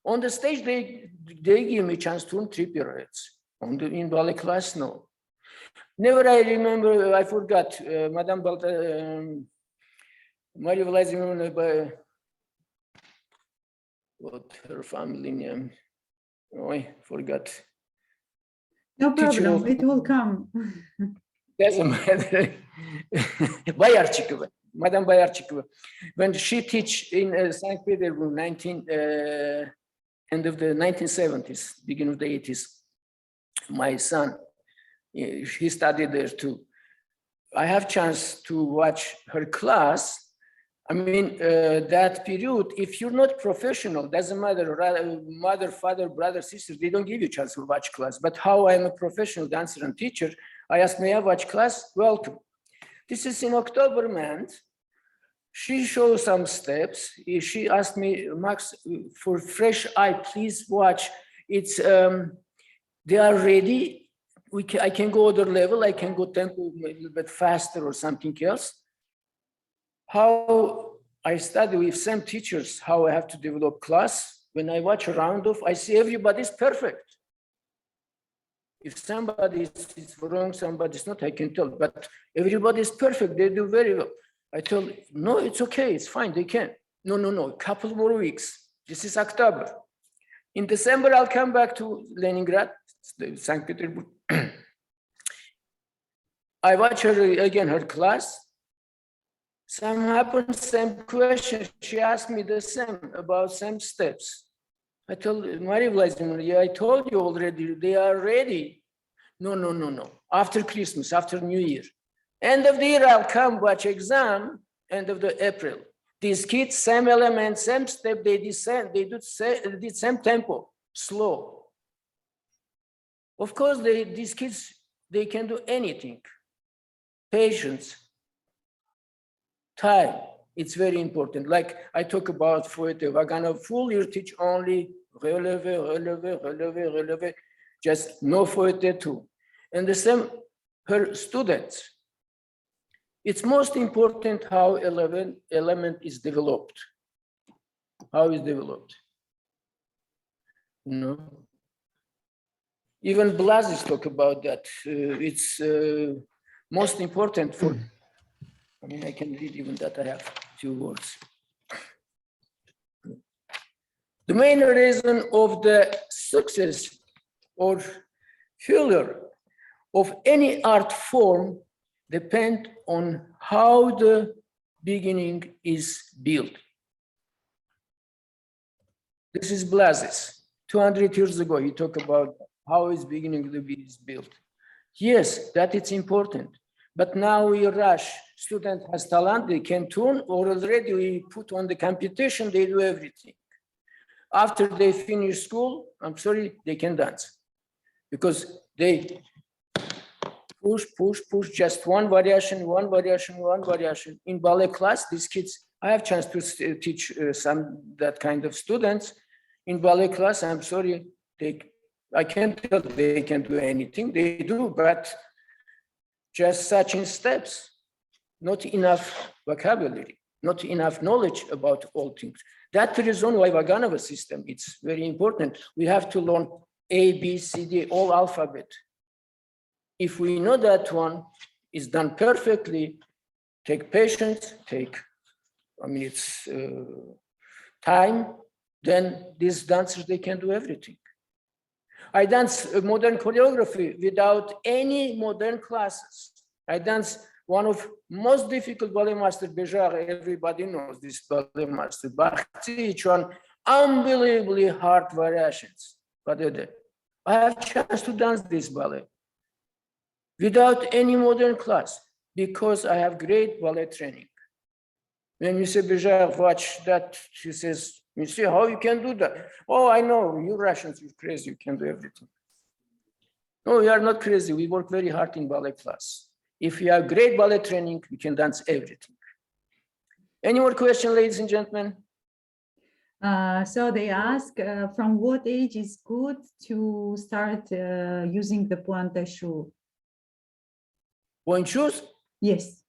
On the stage, they give me a chance to turn 3 pirouettes. In ballet class, no. Never I remember, I forgot, Madame Maria Vladimirovna, what her family name? Oh, I forgot. No Teacher problem, of- it will come. Doesn't matter. Bayarchikova, Madame Bayarchikova. When she teach in St. Petersburg, end of the 1970s, beginning of the 80s, my son, he studied there too. I have chance to watch her class. I mean, that period, if you're not professional, doesn't matter, mother, father, brother, sister, they don't give you a chance to watch class. But how I'm a professional dancer and teacher, I asked, may I watch class? Welcome. This is in October month. She showed some steps. She asked me, Max, for fresh eye, please watch. It's, they are ready. I can go other level. I can go tempo a little bit faster or something else. How I study with some teachers, how I have to develop class. When I watch a round off, I see everybody's perfect. If somebody is wrong, somebody's not, I can tell, but everybody's perfect, they do very well. I told, no, it's okay, it's fine, they can. No, a couple more weeks. This is October. In December, I'll come back to Leningrad, St. Petersburg. I watch her again, her class. Some happened, same question. She asked me the same about some steps. I told Maria Vladimirovna, I told you already, they are ready. No. After Christmas, after New Year. End of the year, I'll come watch exam, end of the April. These kids, same element, same step, they did same tempo, slow. Of course, these kids, they can do anything. Patience, time, it's very important. Like I talk about Fouette, Vaganova, full year teach only releve, just no Fouette too. And the same, her students. It's most important how element is developed. How is developed? No. Even Blazes talk about that. It's most important for, I mean, I can read even that, I have a few words. The main reason of the success or failure of any art form depend on how the beginning is built. This is Blazes. 200 years ago, he talked about how is beginning to be built. Yes, that is important. But now we rush. Student has talent, they can tune, or already we put on the competition, they do everything. After they finish school, I'm sorry, they can dance. Because they push, just one variation. In ballet class, these kids, I have chance to teach that kind of students. In ballet class, I'm sorry, I can't tell they can do anything, they do, but just such in steps, not enough vocabulary, not enough knowledge about all things. That's the reason why Vaganova system, it's very important. We have to learn A, B, C, D, all alphabet. If we know that one is done perfectly, take patience, it's time, then these dancers, they can do everything. I dance modern choreography without any modern classes. I dance one of most difficult ballet master, Bejar, everybody knows this ballet master, each one, unbelievably hard variations. But I have chance to dance this ballet without any modern class because I have great ballet training. When Monsieur Bejar watch that, she says, Monsieur, how you can do that? Oh, I know, you Russians, you're crazy, you can do everything. No, we are not crazy. We work very hard in ballet class. If you have great ballet training, you can dance everything. Any more questions, ladies and gentlemen? So they ask, from what age is good to start using the pointe shoe? Point shoes? Yes.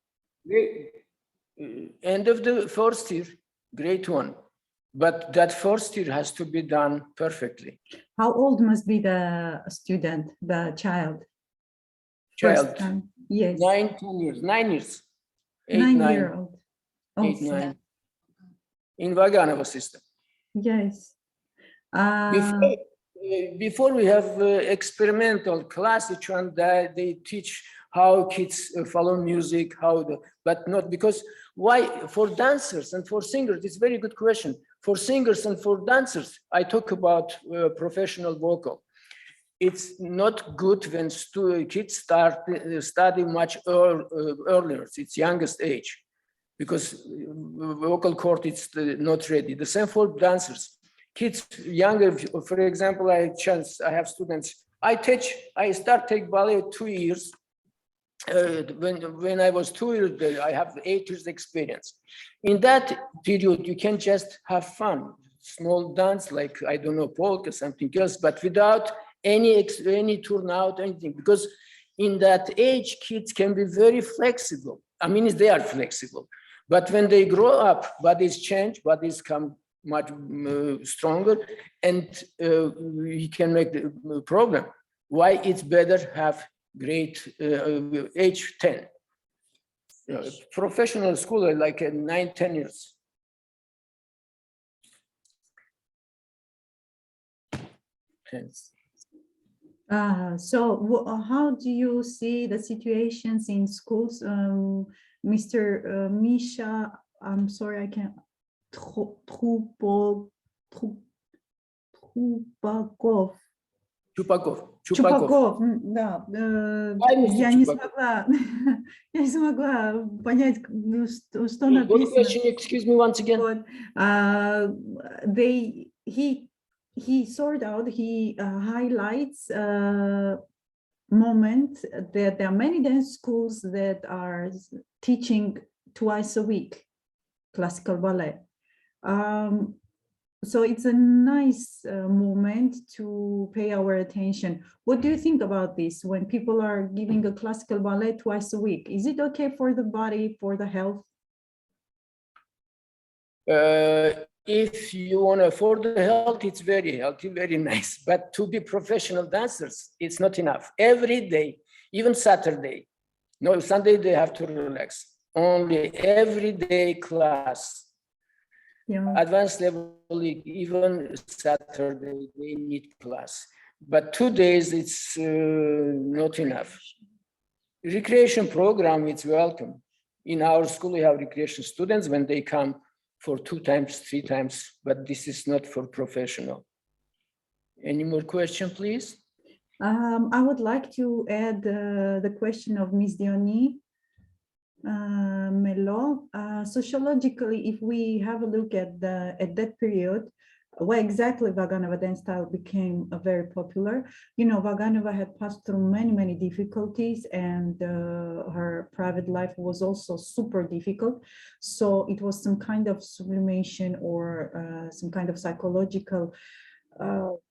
End of the first year, great one. But that first year has to be done perfectly. How old must be the student, the child? Child, First time. Yes. 9, 10 years, 9 years. 8, 9, 9-year-old. 8, 9. In Vaganova system. Yes. Before we have experimental class, each one that they teach how kids follow music, but not because why for dancers and for singers, it's a very good question. For singers and for dancers, I talk about professional vocal. It's not good when kids start study much earlier, it's youngest age, because vocal cord is not ready. The same for dancers. Kids younger, for example, I have students, I start take ballet 2 years. When I was 2 years, I have 8 years experience. In that period, you can just have fun, small dance, like, I don't know, polka, something else, but without any turnout, anything, because in that age, kids can be very flexible. I mean, they are flexible, but when they grow up, bodies change, bodies come much stronger, and we can make the problem. Why it's better have great age 10. Professional school are like 9, 10 years. So how do you see the situations in schools? Mr. Misha, I'm sorry, I can't. Chupakov. Да. Я не смогла, я не смогла понять, что написано. Excuse me once again. He sort out, he highlights moment that there are many dance schools that are teaching twice a week classical ballet. So it's a nice moment to pay our attention. What do you think about this when people are giving a classical ballet twice a week? Is it okay for the body, for the health? If you want to for the health, it's very healthy, very nice. But to be professional dancers, it's not enough. Every day, even Saturday, no, Sunday they have to relax. Only everyday class. Yeah. Advanced level, even Saturday, they need class. But 2 days, it's not enough. Recreation program, it's welcome. In our school, we have recreation students when they come for 2 times, 3 times, but this is not for professional. Any more question, please? I would like to add the question of Ms. Diony. Melo, sociologically, if we have a look at that period, why exactly Vaganova dance style became very popular. You know, Vaganova had passed through many difficulties, and her private life was also super difficult. So it was some kind of sublimation or some kind of psychological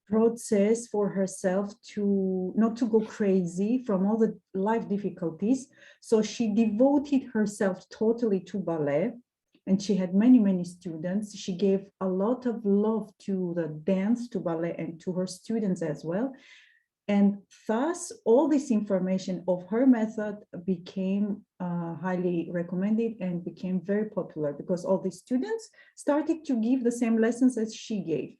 process for herself to not to go crazy from all the life difficulties. So she devoted herself totally to ballet, and she had many students. She gave a lot of love to the dance, to ballet, and to her students as well. And thus, all this information of her method became highly recommended and became very popular, because all the students started to give the same lessons as she gave.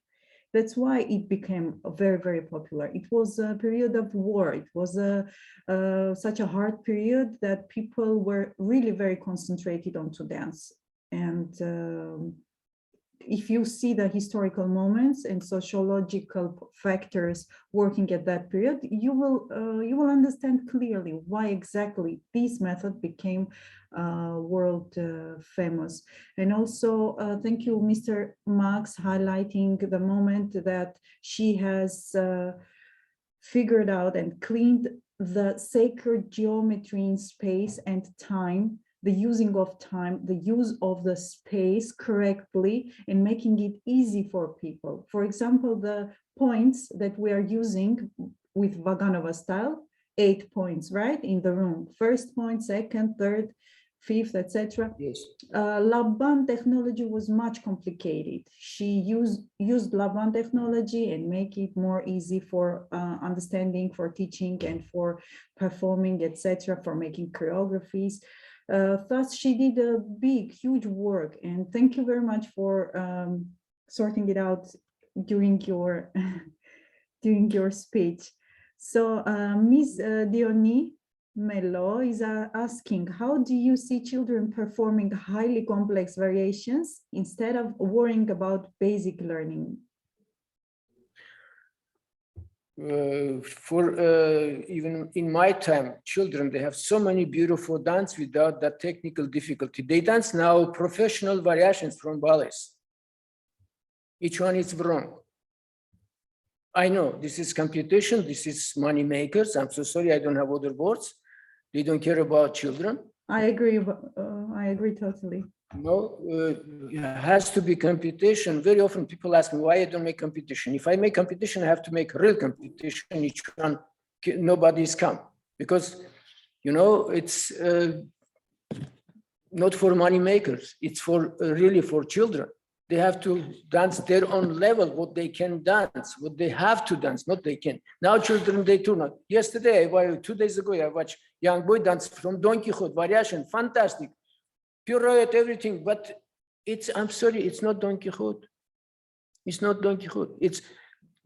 That's why it became very popular. It was a period of war. It was such a hard period that people were really very concentrated onto dance. And if you see the historical moments and sociological factors working at that period, you will understand clearly why exactly this method became world famous. And also, thank you, Mr. Max, highlighting the moment that she has figured out and cleaned the sacred geometry in space and time, the using of time, the use of the space correctly, and making it easy for people. For example, the points that we are using with Vaganova style, 8 points, right, in the room. First point, second, third, fifth, etc. Yes. Laban technology was much complicated. She used Laban technology and make it more easy for understanding, for teaching, and for performing, etc., for making choreographies. Thus, she did a big, huge work. And thank you very much for sorting it out during your during your speech. So Ms. Diony Melo is asking, how do you see children performing highly complex variations instead of worrying about basic learning? Even in my time, children, they have so many beautiful dance without that technical difficulty. They dance now professional variations from ballets. Each one is wrong. I know this is competition, this is money makers. I'm so sorry, I don't have other words. They don't care about children. I agree totally. No, it has to be competition. Very often people ask me why I don't make competition. If I make competition, I have to make real competition. Each one, nobody's come. Because, you know, it's not for money makers. It's for really for children. They have to dance their own level, what they can dance, what they have to dance, not they can. Now children, they do not. Yesterday, 2 days ago, I watched young boy dance from Don Quixote, variation, fantastic. Pirouette, everything, but it's, I'm sorry, it's not Don Quixote. It's not Don Quixote. It's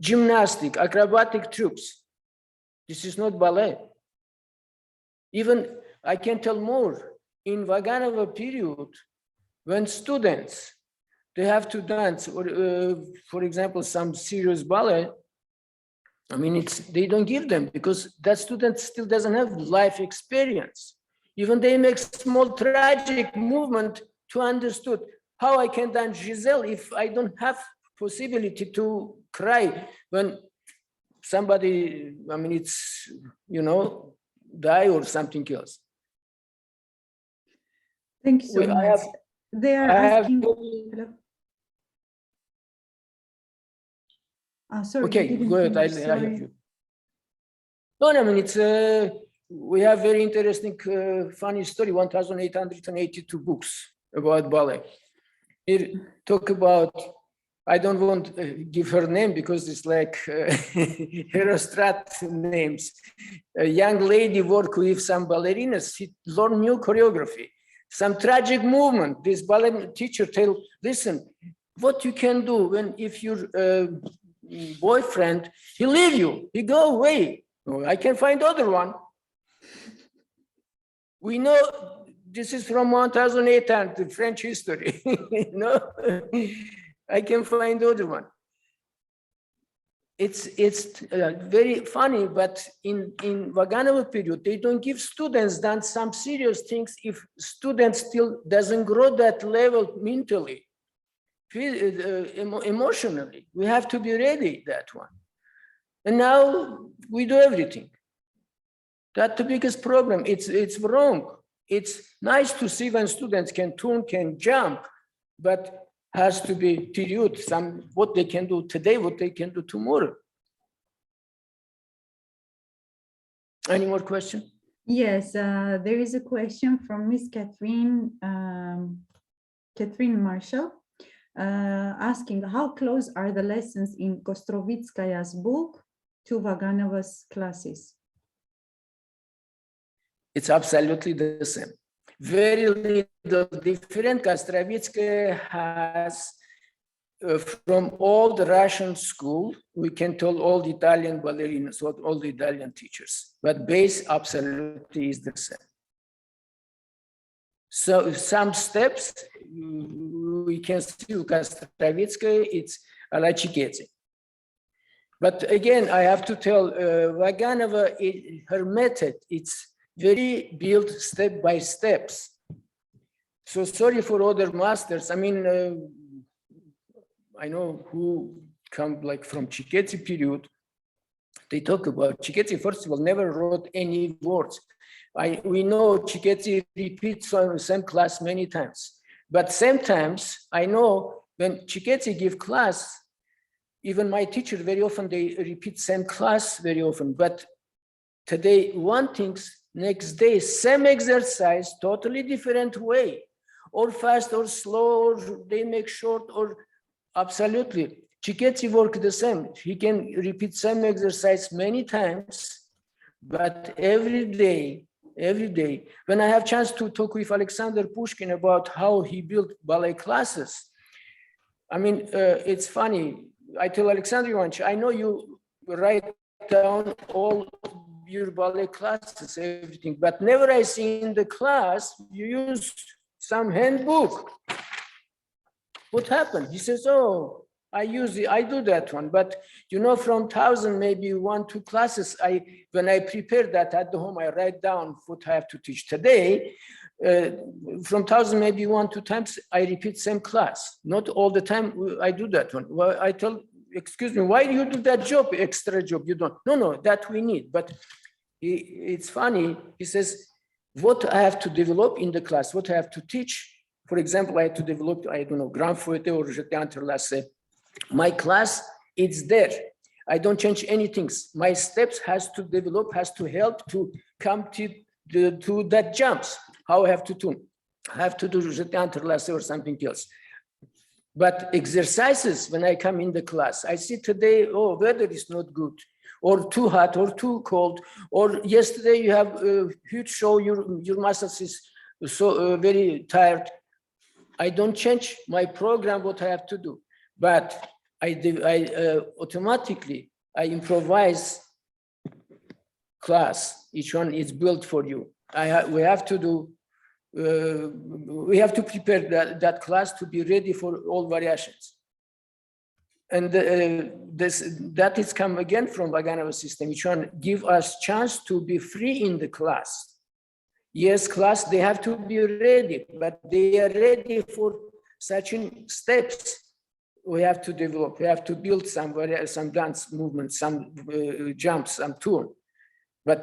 gymnastic, acrobatic tricks. This is not ballet. Even, I can tell more, in Vaganova period, when students, they have to dance, or for example, some serious ballet, I mean, they don't give them because that student still doesn't have life experience. Even they make small tragic movement to understood how I can dance Giselle if I don't have possibility to cry when somebody, I mean, it's, you know, die or something else. Thank you so much. They are asking. Hello? Sorry, okay, go ahead. I have you. No, I mean, it's we have very interesting, funny story. 1,882 books about ballet. Here, talk about. I don't want to give her name because it's like Herostrat names. A young lady work with some ballerinas. She learned new choreography, some tragic movement. This ballet teacher tell, listen, what you can do when if your boyfriend, he leave you, he go away. Oh, I can find other one. We know this is from 1800, French history. You know, I can find other one. It's very funny, but in Vaganova period, they don't give students done some serious things if students still doesn't grow that level mentally. Emotionally, we have to be ready that one. And now we do everything. That's the biggest problem. It's wrong. It's nice to see when students can turn, can jump, but has to be period, some what they can do today, what they can do tomorrow. Any more questions? Yes, there is a question from Miss Catherine Marshall. Asking how close are the lessons in Kostrovitskaya's book to Vaganova's classes? It's absolutely the same. Very little different. Kostrovitskaya has from all the Russian school, we can tell all the Italian ballerinas, all the Italian teachers, but base absolutely is the same. So some steps we can see Kostrovitskaya, it's alla Chiketsi. But again, I have to tell Vaganova, her method, it's very built step by steps. So sorry for other masters. I mean, I know who come like from Chiketsi period. they talk about Chiketsi, first of all, never wrote any words. We know Chiketsi repeats on the same class many times, but sometimes I know when Chiketsi give class, even my teacher, very often they repeat same class very often, but today one thinks next day, same exercise, totally different way, or fast or slow, or they make short, or absolutely. Chiketsi work the same. He can repeat same exercise many times, but every day, when I have chance to talk with Alexander Pushkin about how he built ballet classes, I mean, it's funny. I tell Alexander Ivanovich, I know you write down all your ballet classes, everything, but never I see in the class you use some handbook. What happened? He says, oh, I do that one, but you know, from 1,000, maybe 1, 2 classes, when I prepare that at the home, I write down what I have to teach today. From 1,000, maybe 1, 2 times, I repeat same class. Not all the time I do that one. Well, I tell, excuse me, why do you do that job, extra job? You don't. No, that we need. But it's funny. He says, what I have to develop in the class, what I have to teach. For example, I had to develop, I don't know, Grand Fouetté or Jeté Entrelacé. My class, it's there. I don't change anything. My steps has to develop, has to help to come to that jumps. How I have to do? I have to do Jeté Entrelacé or something else. But exercises, when I come in the class, I see today, oh, weather is not good, or too hot, or too cold, or yesterday you have a huge show, your muscles is so very tired. I don't change my program, what I have to do, but I automatically, I improvise class. Each one is built for you. We have to prepare that class to be ready for all variations. And that is come again from Vaganova system, which one give us chance to be free in the class. Yes, class, they have to be ready, but they are ready for such steps. We have to develop, we have to build some dance movements, some jumps, some turn. But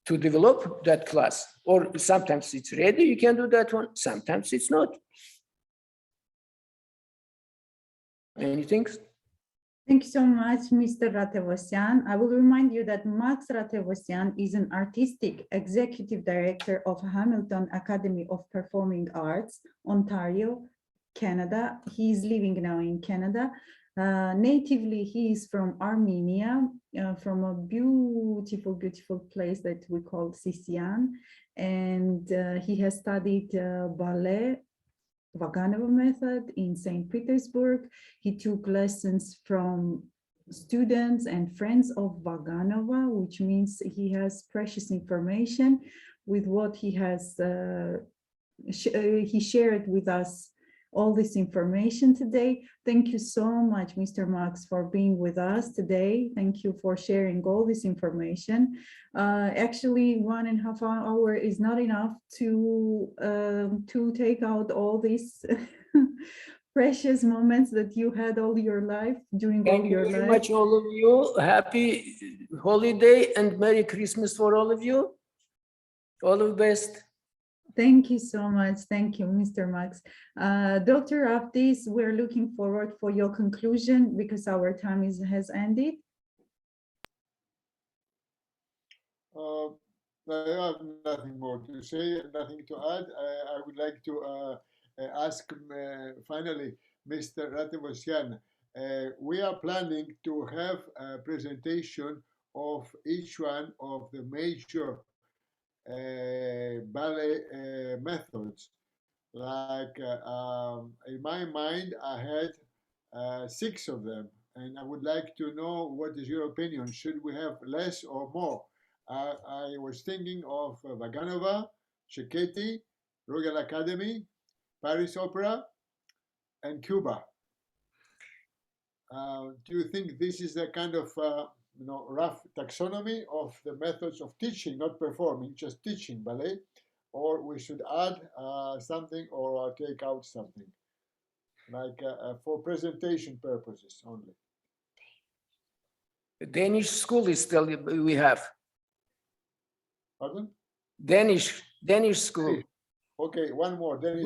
to develop that class, or sometimes it's ready, you can do that one, sometimes it's not. Many things. Thank you so much, Mr. Ratevosyan. I will remind you that Max Ratevosyan is an artistic executive director of Hamilton Academy of Performing Arts, Ontario, Canada. He is living now in Canada. Natively, he is from Armenia, from a beautiful, beautiful place that we call Sisian. And he has studied ballet, Vaganova method in St. Petersburg. He took lessons from students and friends of Vaganova, which means he has precious information with what he has, he shared with us all this information today. Thank you so much, Mr. Max, for being with us today. Thank you for sharing all this information. Actually, 1.5 hours is not enough to take out all these precious moments that you had all your life, during all your life. Thank you very much, all of you. Happy holiday and Merry Christmas for all of you. All of the best. Thank you so much. Thank you, Mr. Max. Dr. Avdis, we're looking forward for your conclusion because our time has ended. I have nothing more to say, nothing to add. I would like to ask finally, Mr. Ratevosyan, we are planning to have a presentation of each one of the major ballet methods. Like in my mind, I had 6 of them, and I would like to know what is your opinion. Should we have less or more? I was thinking of Vaganova, Cecchetti, Royal Academy, Paris Opera, and Cuba. Do you think this is a kind of rough taxonomy of the methods of teaching, not performing, just teaching ballet, or we should add something or take out something, like for presentation purposes only? Danish school is still we have. Pardon? Danish school. Okay, one more. Danish.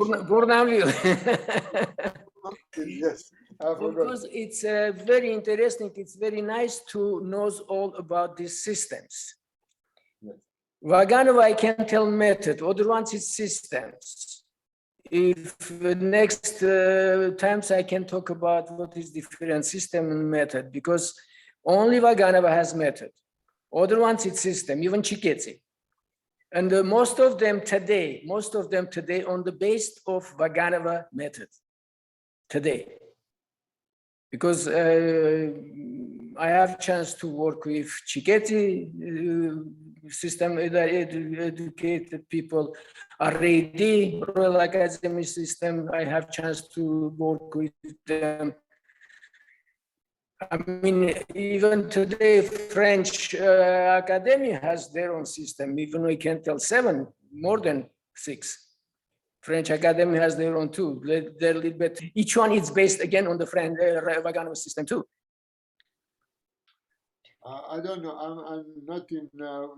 Yes, I forgot. Because it's very interesting. It's very nice to know all about these systems. Yes. Vaganova, I can tell method. Other ones is systems. If next times I can talk about what is different system and method, because only Vaganova has method. Other ones it's system, even Chiketsi. And most of them today on the base of Vaganova method today. Because I have chance to work with Chiketsi system educated people, already Royal Academy system. I have chance to work with them. I mean, even today, French Academy has their own system. Even we can tell 7, more than 6. French Academy has their own too. They're a little bit. Each one is based again on the French Vaganova system too. I don't know. I'm not in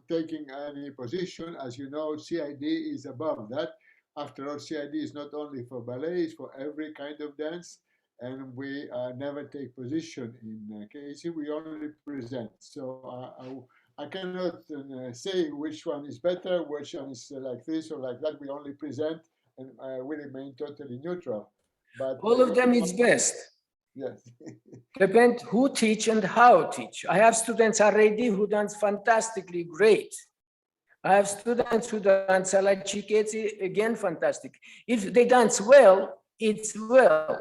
taking any position. As you know, CID is above that. After all, CID is not only for ballet; it's for every kind of dance. And we never take position in Casey. We only present. So I cannot say which one is better, which one is like this or like that. We only present, and we remain totally neutral. But all of them is best. Yes. Depends who teach and how teach. I have students already who dance fantastically great. I have students who dance like Chiketsi, again fantastic. If they dance well, it's well.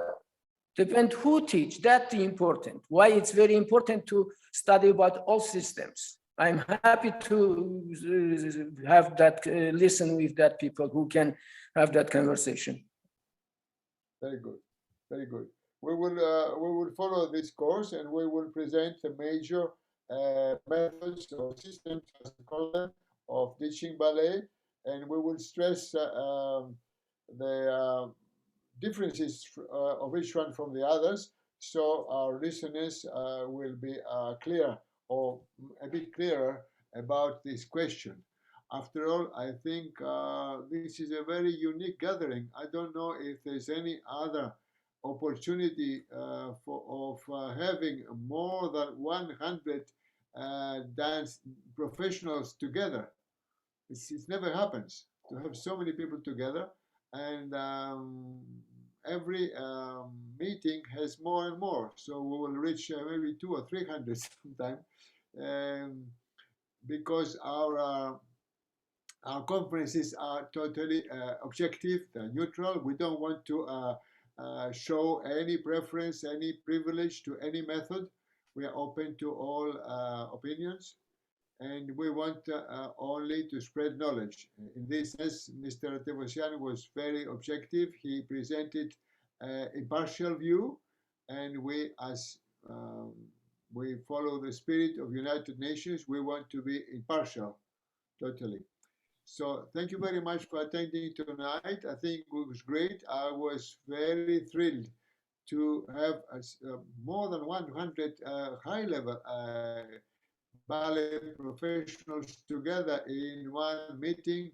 Depends who teach, that's important. Why it's very important to study about all systems. I'm happy to have that, listen with that people who can have that conversation. Very good, very good. We will follow this course and we will present the major methods or systems, as we call them, of teaching ballet, and we will stress the differences of each one from the others, so our listeners will be clear or a bit clearer about this question. After all, I think this is a very unique gathering. I don't know if there's any other opportunity of having more than 100 dance professionals together. It never happens to have so many people together, and every meeting has more and more. So we will reach maybe 200 or 300 sometime, because our conferences are totally objective, neutral. We don't want to show any preference, any privilege to any method. We are open to all opinions, and we want only to spread knowledge. In this sense, Mr. Tevosyan was very objective. He presented an impartial view, and we, as we follow the spirit of United Nations, we want to be impartial, totally. So thank you very much for attending tonight. I think it was great. I was very thrilled to have more than 100 high-level ballet professionals together in one meeting.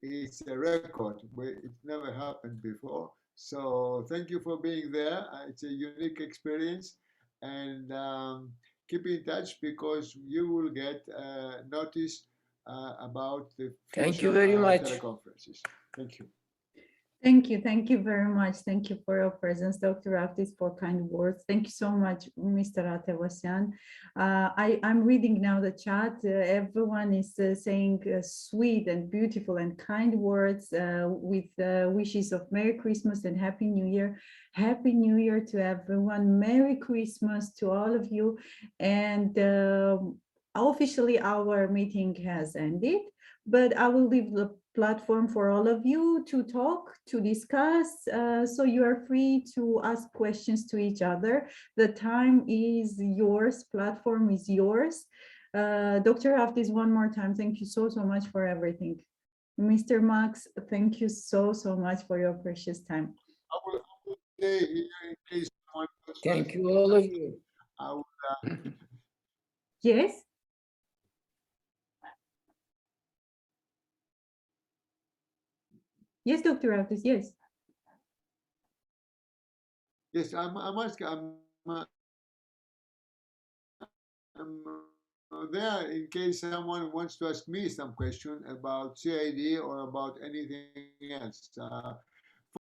It's a record. It never happened before. So thank you for being there. It's a unique experience, and keep in touch, because you will get notice about the future. Thank you very much. Teleconferences. Thank you. Thank you very much. Thank you for your presence, Dr. Raftis, for kind words. Thank you so much, Mr. Tevosyan. I'm reading now the chat. Everyone is saying sweet and beautiful and kind words with wishes of Merry Christmas and Happy New Year. Happy New Year to everyone. Merry Christmas to all of you. And officially our meeting has ended, but I will leave the platform for all of you to talk, to discuss. So you are free to ask questions to each other. The time is yours, platform is yours. Dr. Raftis, one more time, thank you so much for everything. Mr. Max, thank you so much for your precious time. I will say here in case someone Thank you, all of you. I will Yes. Yes, Dr. Raftis, yes. Yes, I'm asking, I'm there in case someone wants to ask me some question about CID or about anything else.